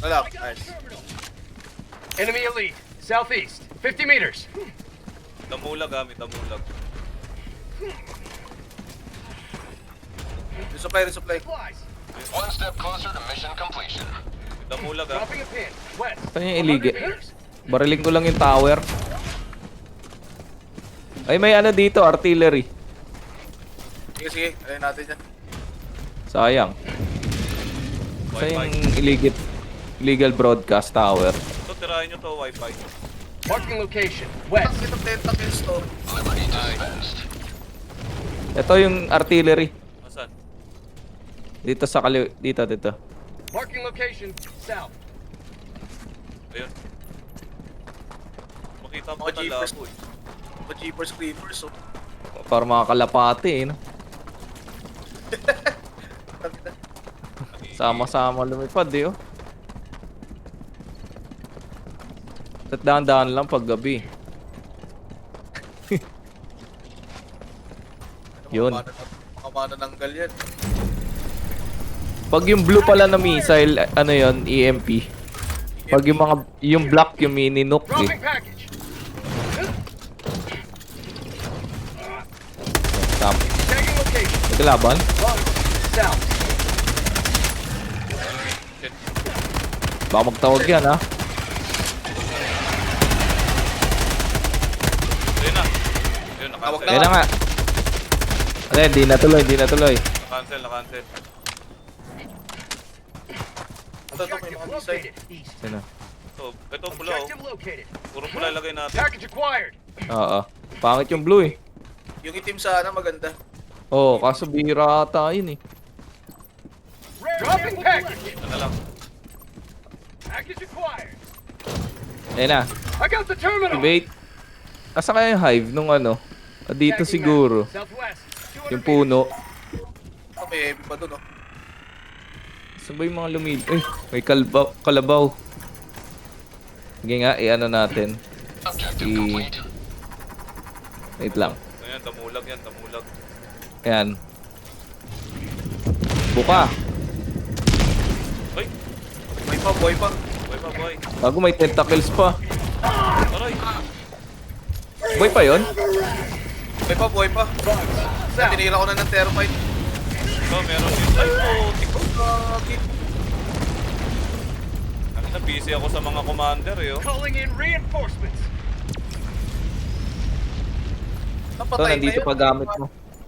Wala, nice. Enemy elite. Southeast. 50 meters. Damulag gamit, damulag. Resupply. Supplies. One step closer to mission completion. Damulag ah. Dropping a pin. West. Saan yung 100 iligit? meters. Bariling ko lang yung tower. Ay, may ano dito, artillery. Sige, ayun natin yan. Sayang. Saan yung illegal broadcast tower? Ito, tirahin nyo to, wifi. Marking location. Ang West. kitang tentacles to. Liberty dispensed. Ito yung artillery. Nasaan? Dito sa dito. Marking location. South. Ayun. Makita mo Mga na jeepers. labo eh. Mga jeepers creepers, oh. Para mga kalapati eh. No? Sama-sama lumipad eh. Oh. At dahan-dahan lang pag gabi. Yun. Mga manananggal yan. Pag yung blue pala na missile, ano yon, EMP. Pag yung black yung mini-nuke eh. Dropping package. Stop. Tagging location. Nagkalaban? Bugs. South. Baka magtawag yan ha. Ayun na. Ayun, Tawag na-cancel. na. Yan na nga. Ano, hindi na tuloy. Na-cancel. Ito, may mga missile. Located. East. Yan na. Ito pula oh. Objective located. Puro pula ilagay natin. Package acquired. Oo. Pangit yung blue eh. Yung itim sana maganda. Oo, kaso bihira ata yun eh. Dropping package. Ito na lang. Package acquired. Ayan na. I got the terminal. Debate. Asa kaya yung hive nung ano? Ah, dito Tagging siguro. map. Southwest. 200 Yung puno. Oh, may heavy pa dun, oh. Saan ba yung mga lumil? Eh, may kalabaw. Sige nga, i-ano natin. Objective I- complete. Wait lang. Ayan, damulag. Ayan. Buka. Ay, Boy pa. boy. Bago may tentacles pa. Aray. Boy pa yon? Boy pa. South. Tinira ko na ng thermite. Ito, meron din. Ay, putik. Kanina busy ako sa mga commander eh, oh. Calling in reinforcements. Ito, Napatay na nandito yun. pa gamit mo.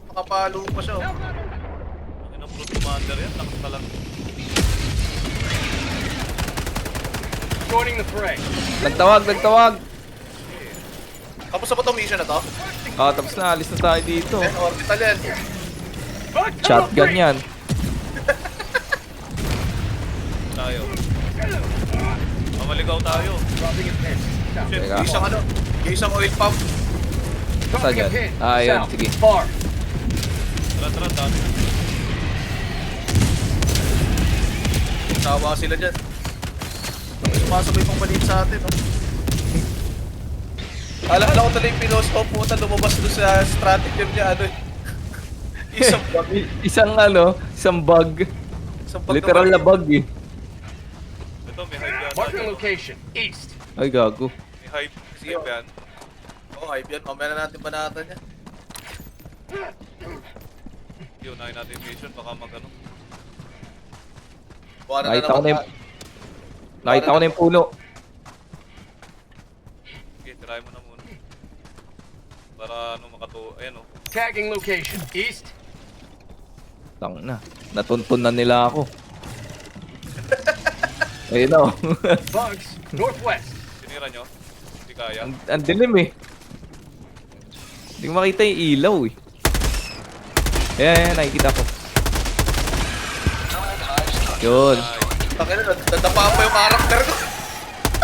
Makapalo pa siya, oh. Ang ina fruit commander yan. Lakas na lang. Joining the fray. Nagtawag. Tapos na ba itong mission na to? Ah, tapos na. Alis na tayo dito. Orbital yan. Bug tunnel Shotgun breach. yan. Tayo. Mamaligaw tayo. Dropping a pin. South. Shit. Teka. Yung isang oil pump. Dropping dyan? a pin. Ah, yun, South. sige. Far. Tara, dami. Tawa sila dyan. Sumasabay pang maliit sa atin, oh. Alala ko talaga yung pinost-off puta, lumabas doon sa stratagem niya, ano eh. Isang bug. Isang bug. Isang bug Literal na bug eh. Ito, may hype yan. Marking location. East. Ay, gago. May hype. Hype yan. Oo, hype yan. Mamaya na natin banatan yan. Yun, unahin natin yung mission. Baka mag-ano. Buwan na Nakita ko na naman. yung... Nakita ko na yung puno. Sige, tirahin mo na muna. Para ano ayan oh. Tagging location. East. Tang na. Natuntun na nila ako. Ayun na oh. Bugs. Northwest. Sinira nyo? Hindi kaya. Ang dilim eh. Hindi ko makita yung ilaw eh. Ayan, nakikita ko. Yun. Takin na, nadapa pa yung karakter ko.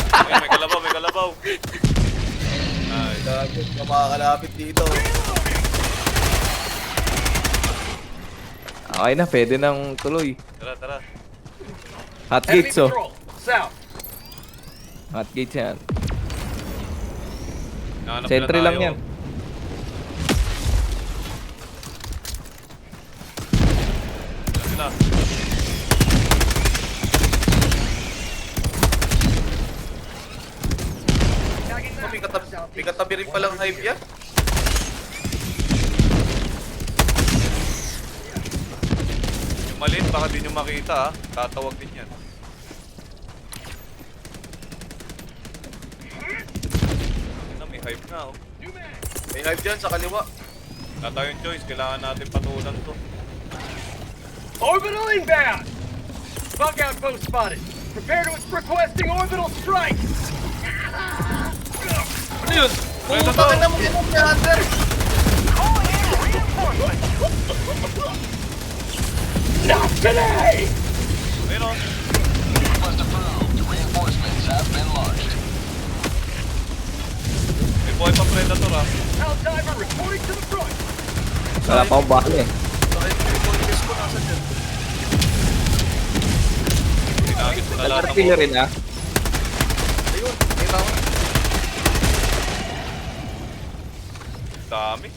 Ay, may kalabaw. Ay, Gago, makakalapit dito. Okay na, pwede nang tuloy. tara. Hot Enemy gates oh. patrol. South. Hot gates yan. Nahanap nila Sentry lang tayo. yan. Yan sila. Oh, may katabi rin palang hype yan. Yung maliit, baka di nyo makita ha. Tatawag din yan. Ano, may hype na oh. May hype dyan sa kaliwa. Wala tayong choice. Kailangan natin patulan to. Orbital inbound. Bug outpost spotted. Prepare to requesting orbital strike. Ano yun? Ito Puta ka na mo yung hunter. Not today. Ayun oh. Request approved. Reinforcements have been launched. May buhay pa predator ha. House diver reporting to the front. Wala pa akong bakal eh. Sakit ko yung podcast ko nasa dyan. Tinagis ko na lahat ng Nagkakila rin ah. Ayun, may tao. Dami.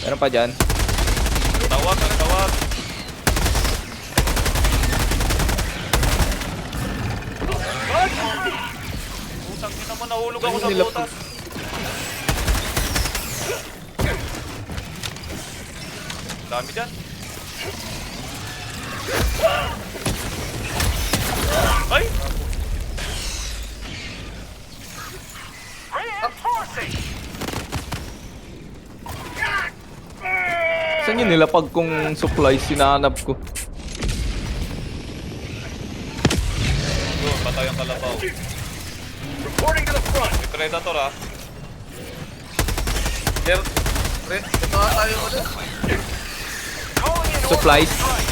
Meron pa dyan. Tawag, tawag. Putang ina mo, nahulog ako sa Nila- butas. Dami dyan. Ay! Saan yun nilapag kong supplies sinanap ko? Doon, patay ang kalabaw. Reporting to the front. May predator ah. Pero, ito nga tayo ano. Calling in Supplies. orbital strike.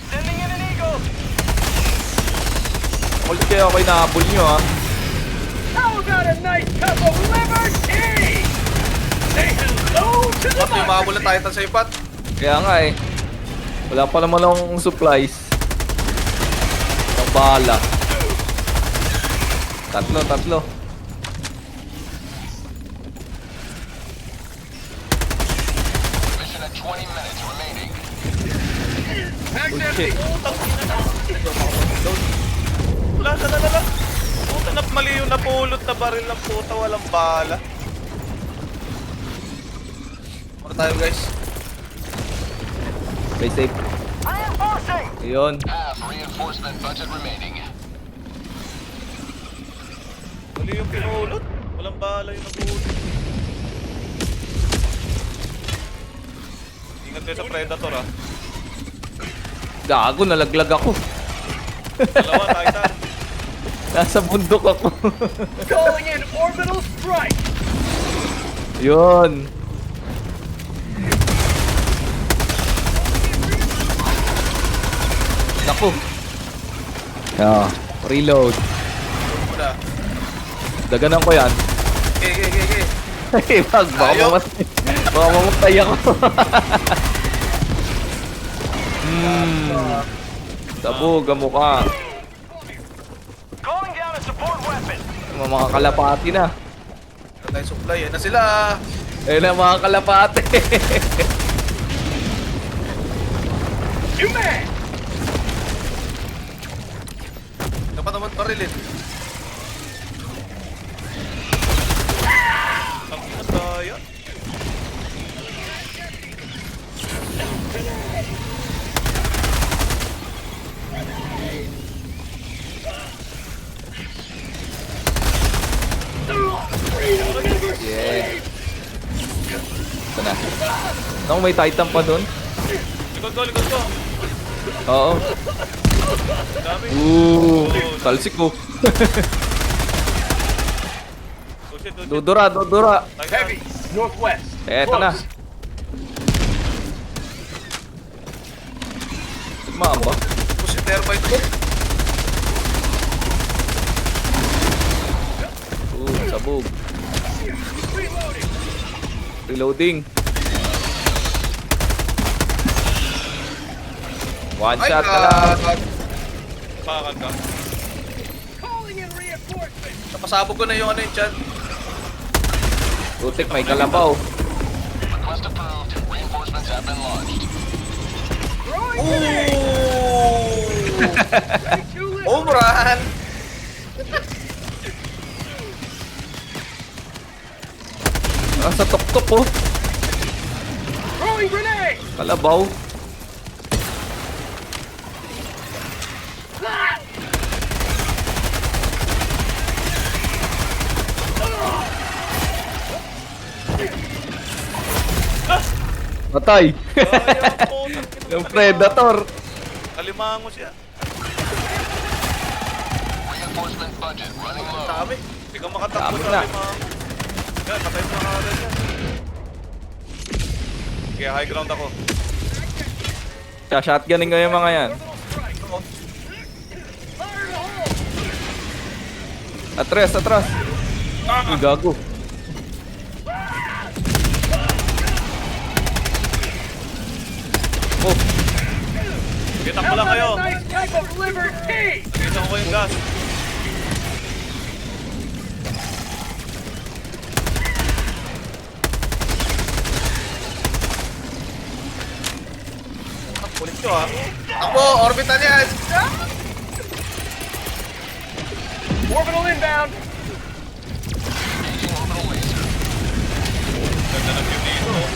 Sending in an eagle. Hold kayo ako inahabol nyo ha. How about a nice cup of liberty? Say hello to the Ba't may monster makabula tayo sa ipat? Kaya nga eh. Wala pa naman akong supplies. Ang bahala. Tatlo. Mission at 20 minutes remaining. Mag's Oh, empty. shit. Lala. Puta na mali yung napulot na baril ng puta, walang bala. Ano tayo guys? Stay safe. Reinforcing. Ayun. Half reinforcement budget remaining. Mali yung pinulot. Walang bala yung napulot. Ingat kayo sa predator ah. Gago, nalaglag ako. Dalawa, Titan. Nasa bundok ako. Calling in orbital strike. Yun. Naku. Yeah. Reload. Muna. Daganan ko yan. Okay. Hey, wag. Baka Ayaw. mamatay ako. Sabog ang mukha. Calling down a support weapon. Mga kalapati na. Ano tayo supply? Yan na sila. Ayun na mga kalapati. You man. Dapat naman parilin. Ang ina tayo. Yeah. Ito na. Naku, may Titan pa dun. Likod ko. Oo. Dami. Talsik ko. Oh shit. Dudura. Heavy. Northwest. Eto na. Close. Sigmaan ba? Push yung thermite ko. Sabog. Reloading. One Ay, shot na lang. Pakan ka. Calling in reinforcement. Napasabog ko na yung ano yung chan. Tutik, may kalabaw. Request approved. Reinforcements have been launched. Throwing Ooh! ready to live. Umran! Nasa tok-tok oh. Throwing grenade. Kalabaw. Matay. Sayang putang ina. Yung predator. Alimango siya. Reinforcement budget running low. Dami. Hindi ka makatakbo Dami sa na. alimango. Yan, patay mo na agad yan. Okay, high ground ako. Shotgunning ko yung mga yan. Atras. Uy, gago. Oh. Kita ko How lang about kayo. a nice type of liberty? Kita ko yung gas. Kulit ko ha. Ako, orbital yan. Orbital inbound. Engaging orbital laser. Ganda ng view dito. Oh.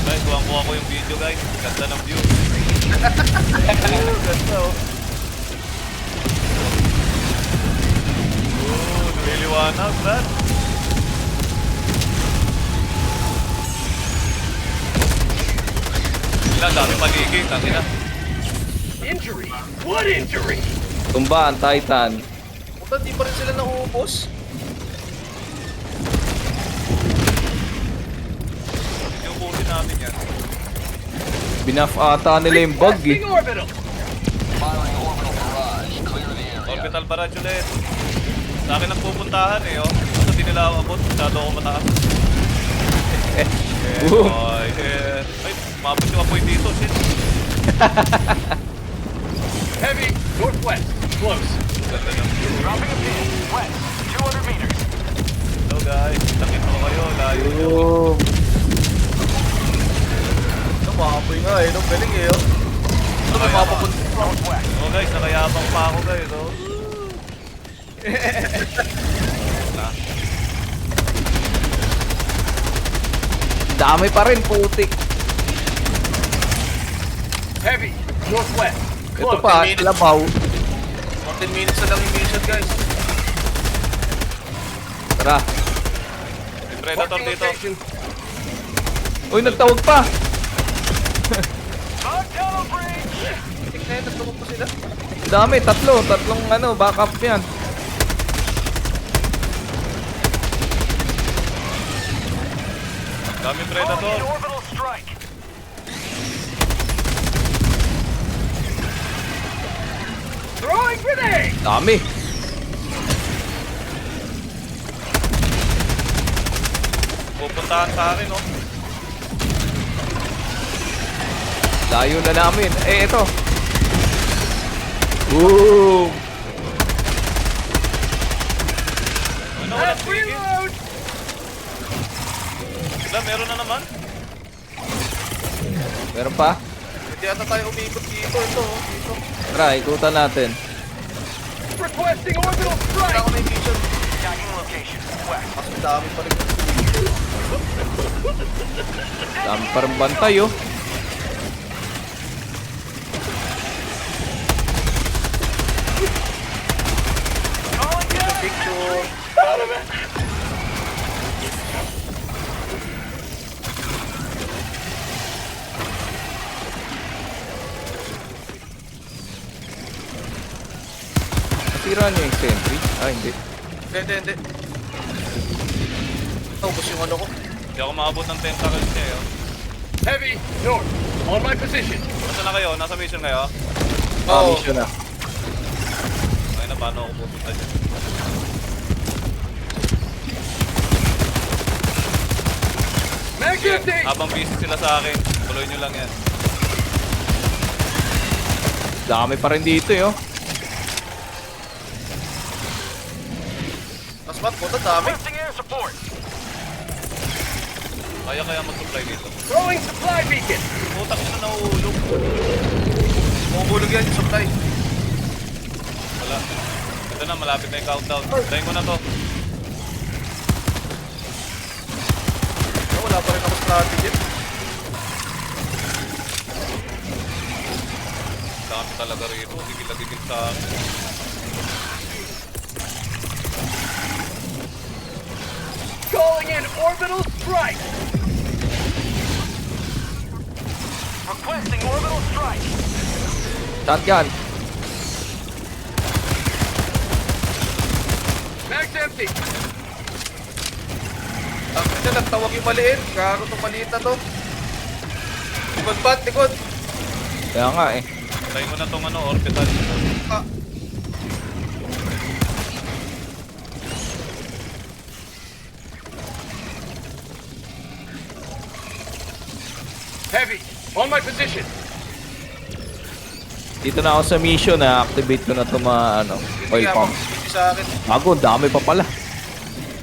Guys, kuha ko yung video guys. Ganda ng view. Ganda oh. Nililiwanag, Brad. Ilan, dami paligid. Tangina. Injury. What injury? Tumba ang Titan. Puta, di pa rin sila nauubos. Yung pusin natin yan. Binuff ata nila yung bug eh. Requesting orbital. Firing orbital barrage. Clear the area. Orbital barrage ulit. Sa akin ang pupuntahan eh, oh. Basta di nila abot, masyado ako mataas. Ay, ay, mabot yung apoy dito, shit. Heavy. Northwest. Close. Ganda ng view. Dropping a pin. West. 200 meters. Hello guys, takip ko kayo, layo nyo. Oh. Makapoy nga eh, no? Galing eh, oh. Ito may mapapunta. Northwest. Oh guys, nakayabang pa ako guys, oh. Dami pa rin, putik. Heavy. Northwest. Ito Close. pa, minutes. labaw. 10 minutes na lang yung mission, guys. Tara. May predator Marking dito. location. Uy, nagtawag pa. Tunnel breach. Tingnan yun, nagtulog pa sila. Dami, tatlong ano, backup yan. Dami Calling predator. in orbital strike. Throwing grenade. Dami. Pupuntahan sa akin, oh. Layo na namin. Eh, ito. Boom! Ano, walang Let's tigil. reload. Sila, meron na naman. Meron pa? Hindi ata tayo umikot dito. Ito, oh. Dito. Tara, ikutan natin. Requesting orbital Wala strike. ako na yung mission. Tagging location. West. Kasi dami pa rin. Dami pa rin bantay, oh. Calling down. Picture. Out of it. Nasira niya yung sentry. Ah, hindi. Hindi. Ubus yung ano ko. Hindi ako maabot ng tentacles niya, eh, oh. Heavy. North. On my position. Nasaan na kayo? Nasa mission kayo? Oo. Mission na. Ay na, paano ako pupunta dyan? Mag empty. Habang busy sila sa akin, tuloy nyo lang yan. Dami pa rin dito, eh, oh. Mas mat, puta, dami. Requesting air support. Kaya mag-supply dito. Throwing supply beacon. Putak nyo na nauulog. Bumubulog yan yung supply. Wala. Ito na, malapit na yung countdown. Try ko na to. Wala pa rin ako strategy. Dami talaga rito. Gigil na gigil sa akin. Calling in orbital strike. Requesting orbital strike. Shotgun. Mag's empty. Ang ina, nagtawag yung maliit. Gago itong maliit na to. Likod bat, likod. Kaya nga, eh. Try mo na tong ano, orbital. Ah. Heavy, on my position. Dito na ako sa mission, na-activate ko na ito mga ano, oil Kaya pump. mag-ibig sa akin. Bago, dami pa pala.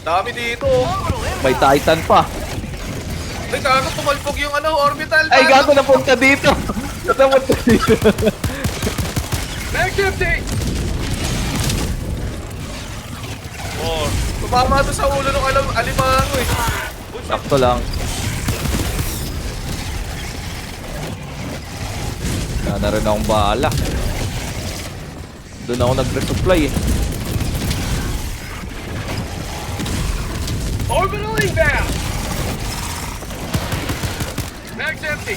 Dami dito. Oh. May Titan pa. Ay, gago, tumalpog yung ano, orbital. Ay, gago, napunta dito. Napunta dito. Mag's empty. Or, Tumama to sa ulo ng alimango eh. Sakto lang. Wala na rin akong bala. Doon ako nag-resupply eh. Orbital inbound. Mag's empty.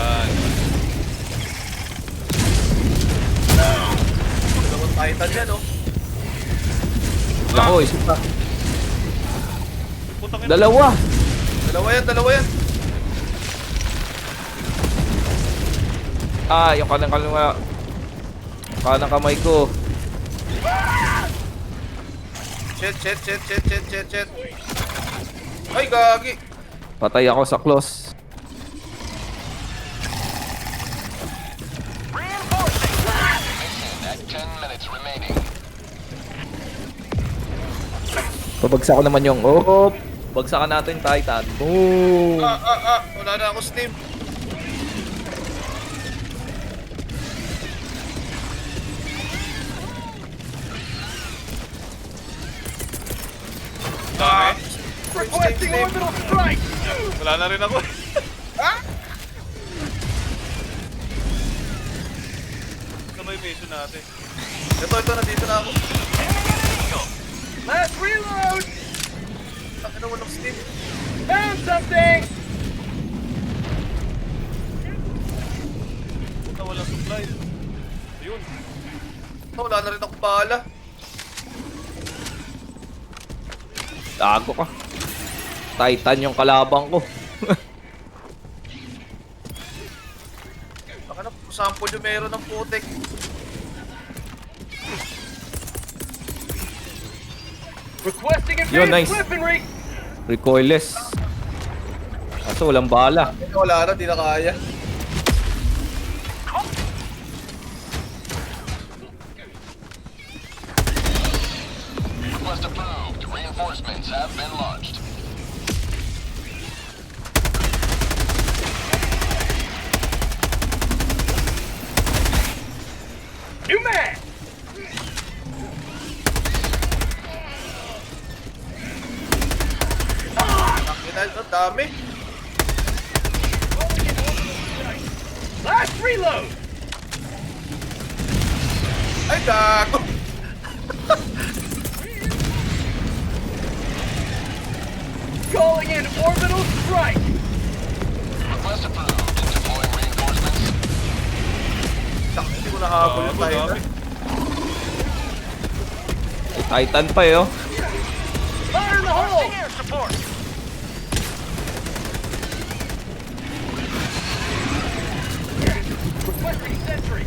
yan. Dalawang Titan yan, oh. Lako, isa pa. Putang ina. Dalawa. Dalawa yan. Ah, yung kanang kamay ko. Shit. Ay, gagi. Patay ako sa close. At 10 minutes remaining. Pabagsak ko naman yung... Oh! Bagsakan natin Titan. Boom! Wala na ako steam. Dami. Requesting orbital strike. Wala na rin ako. Ano yung mission natin? Ito, nandito na ako. Last reload. Ang ina, walang steam. Found something. Puta, walang supply. Ayun. Wala na rin akong bala. Tago ka. Titan yung kalabang ko. Baka na, sample yung meron ng putek. Requesting Yo, advanced nice. weaponry. Recoilless. Kaso walang bala. Wala na, di na kaya. Request approved. Reinforcements have been launched. New man. Ang dami. Last reload. Ay, gago. Calling in orbital strike. Request approved. Deploying reinforcements. Hindi ko nahabol yung Dami. Titan. May Titan pa eh oh. Fire in the hole. Requesting sentry.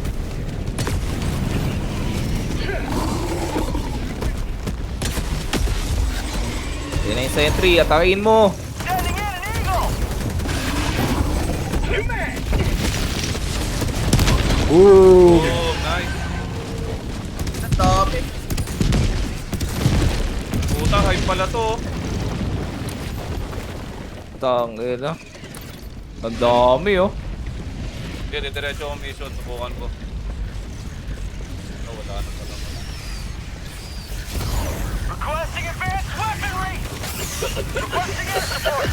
Yan na yung sentry. Atakin mo. Standing in an eagle. New man. Ooh. Oh, nice. Ang dami. Puta, hype pala to. Oh. Tangina. Ang dami oh. Hindi, diretso ang mission. Subukan ko. Oh, wala na pala. Requesting advanced weaponry. Requesting air support.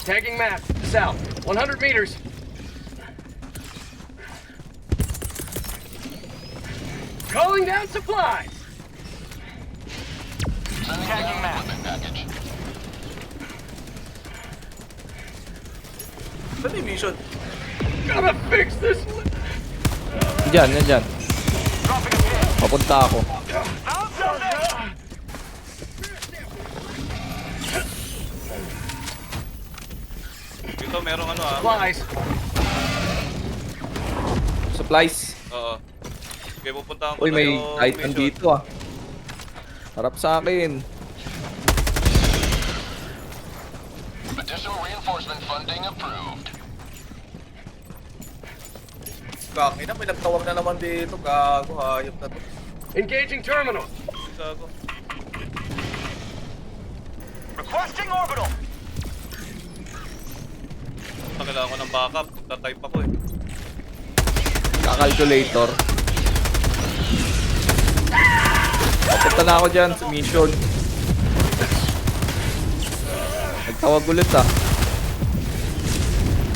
Tagging map. South. 100 meters. Calling down supplies. Tagging map. Equipment package. Saan yung mission? Gotta fix this. Nandyan. Papunta ako. Found something. Ito, merong ano ah. Supplies. Supplies. Oo. Okay, pupuntahan ko Uy, na may yung Titan mission. dito ah. Harap sa akin. Additional reinforcement funding approved. Kangina, may nagtawag na naman dito. Gago, hayop na to. Engaging terminal. Gago. Requesting orbital. Kailangan ko ng backup. Magta-type ako eh. Kakalculator. Papunta na ako dyan sa mission. Nagtawag ulit ah.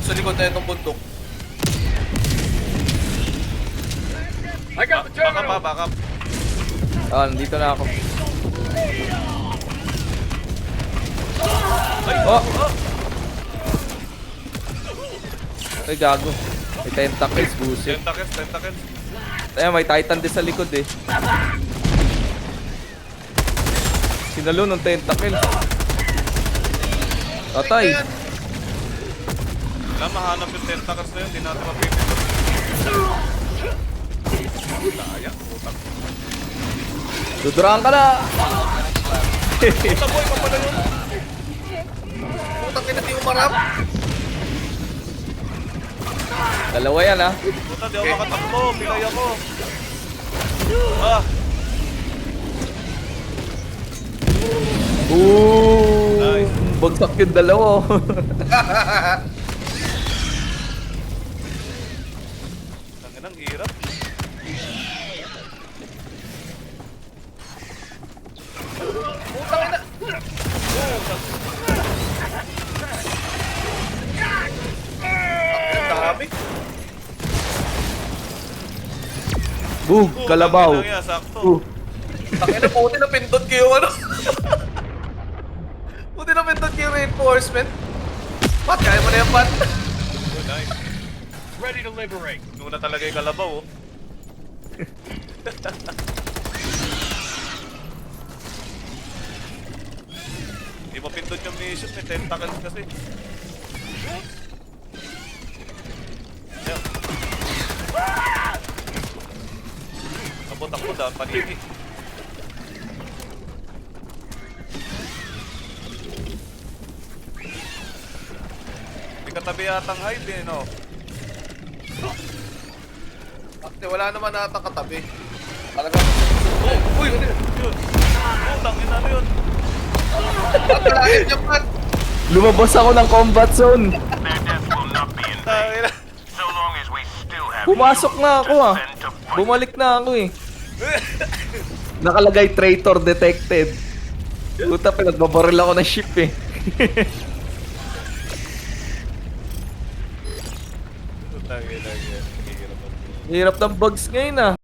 Sa likod na itong bundok. I got the Backup terminal. pa, backup. Ah, nandito na ako. Oh! Ay, gago. May tentacles, busit. Tentacles. Ayan, may Titan din sa likod eh. Sinalo ng tentacle. Tatay. Wala, mahanap yung tentacles na yun. Di natin mapipindot. Sayang, putang. Duduraan ka na! Puta boy, pa pala yun. Putang ina, di umarap. Dalawa yan ah. Puta, di ako makatakbo. Pilay ako. Ah, Ooh! Nice. Bagsak yung dalawa. tanginang hirap. Ang dami. Bug! Kalabaw! Tanginang yan, sakto. Tangina, puti na pindot ko yung ano. Puti na pindot ko yung reinforcement. Pat, kaya mo na yan, Pat. Oh, nice. Ready to liberate. Nuna talaga yung kalabaw oh. Hindi mapindot yung mission, may tentacles kasi. Ayan. Takbo, daan paniki. May katabi yatang hide eh, no? Ate, wala naman nata katabi. Talagang... Uy! Yun. Oh, tangin na yun. Pat, malakit niya, Pat. Lumabas ako ng combat zone. Tangin na. Pumasok na ako ah. Bumalik na ako eh. Nakalagay traitor detected. Puta, pinagbabaril ako ng ship eh. Tangin na yun. Hirap ng bugs ngayon ah.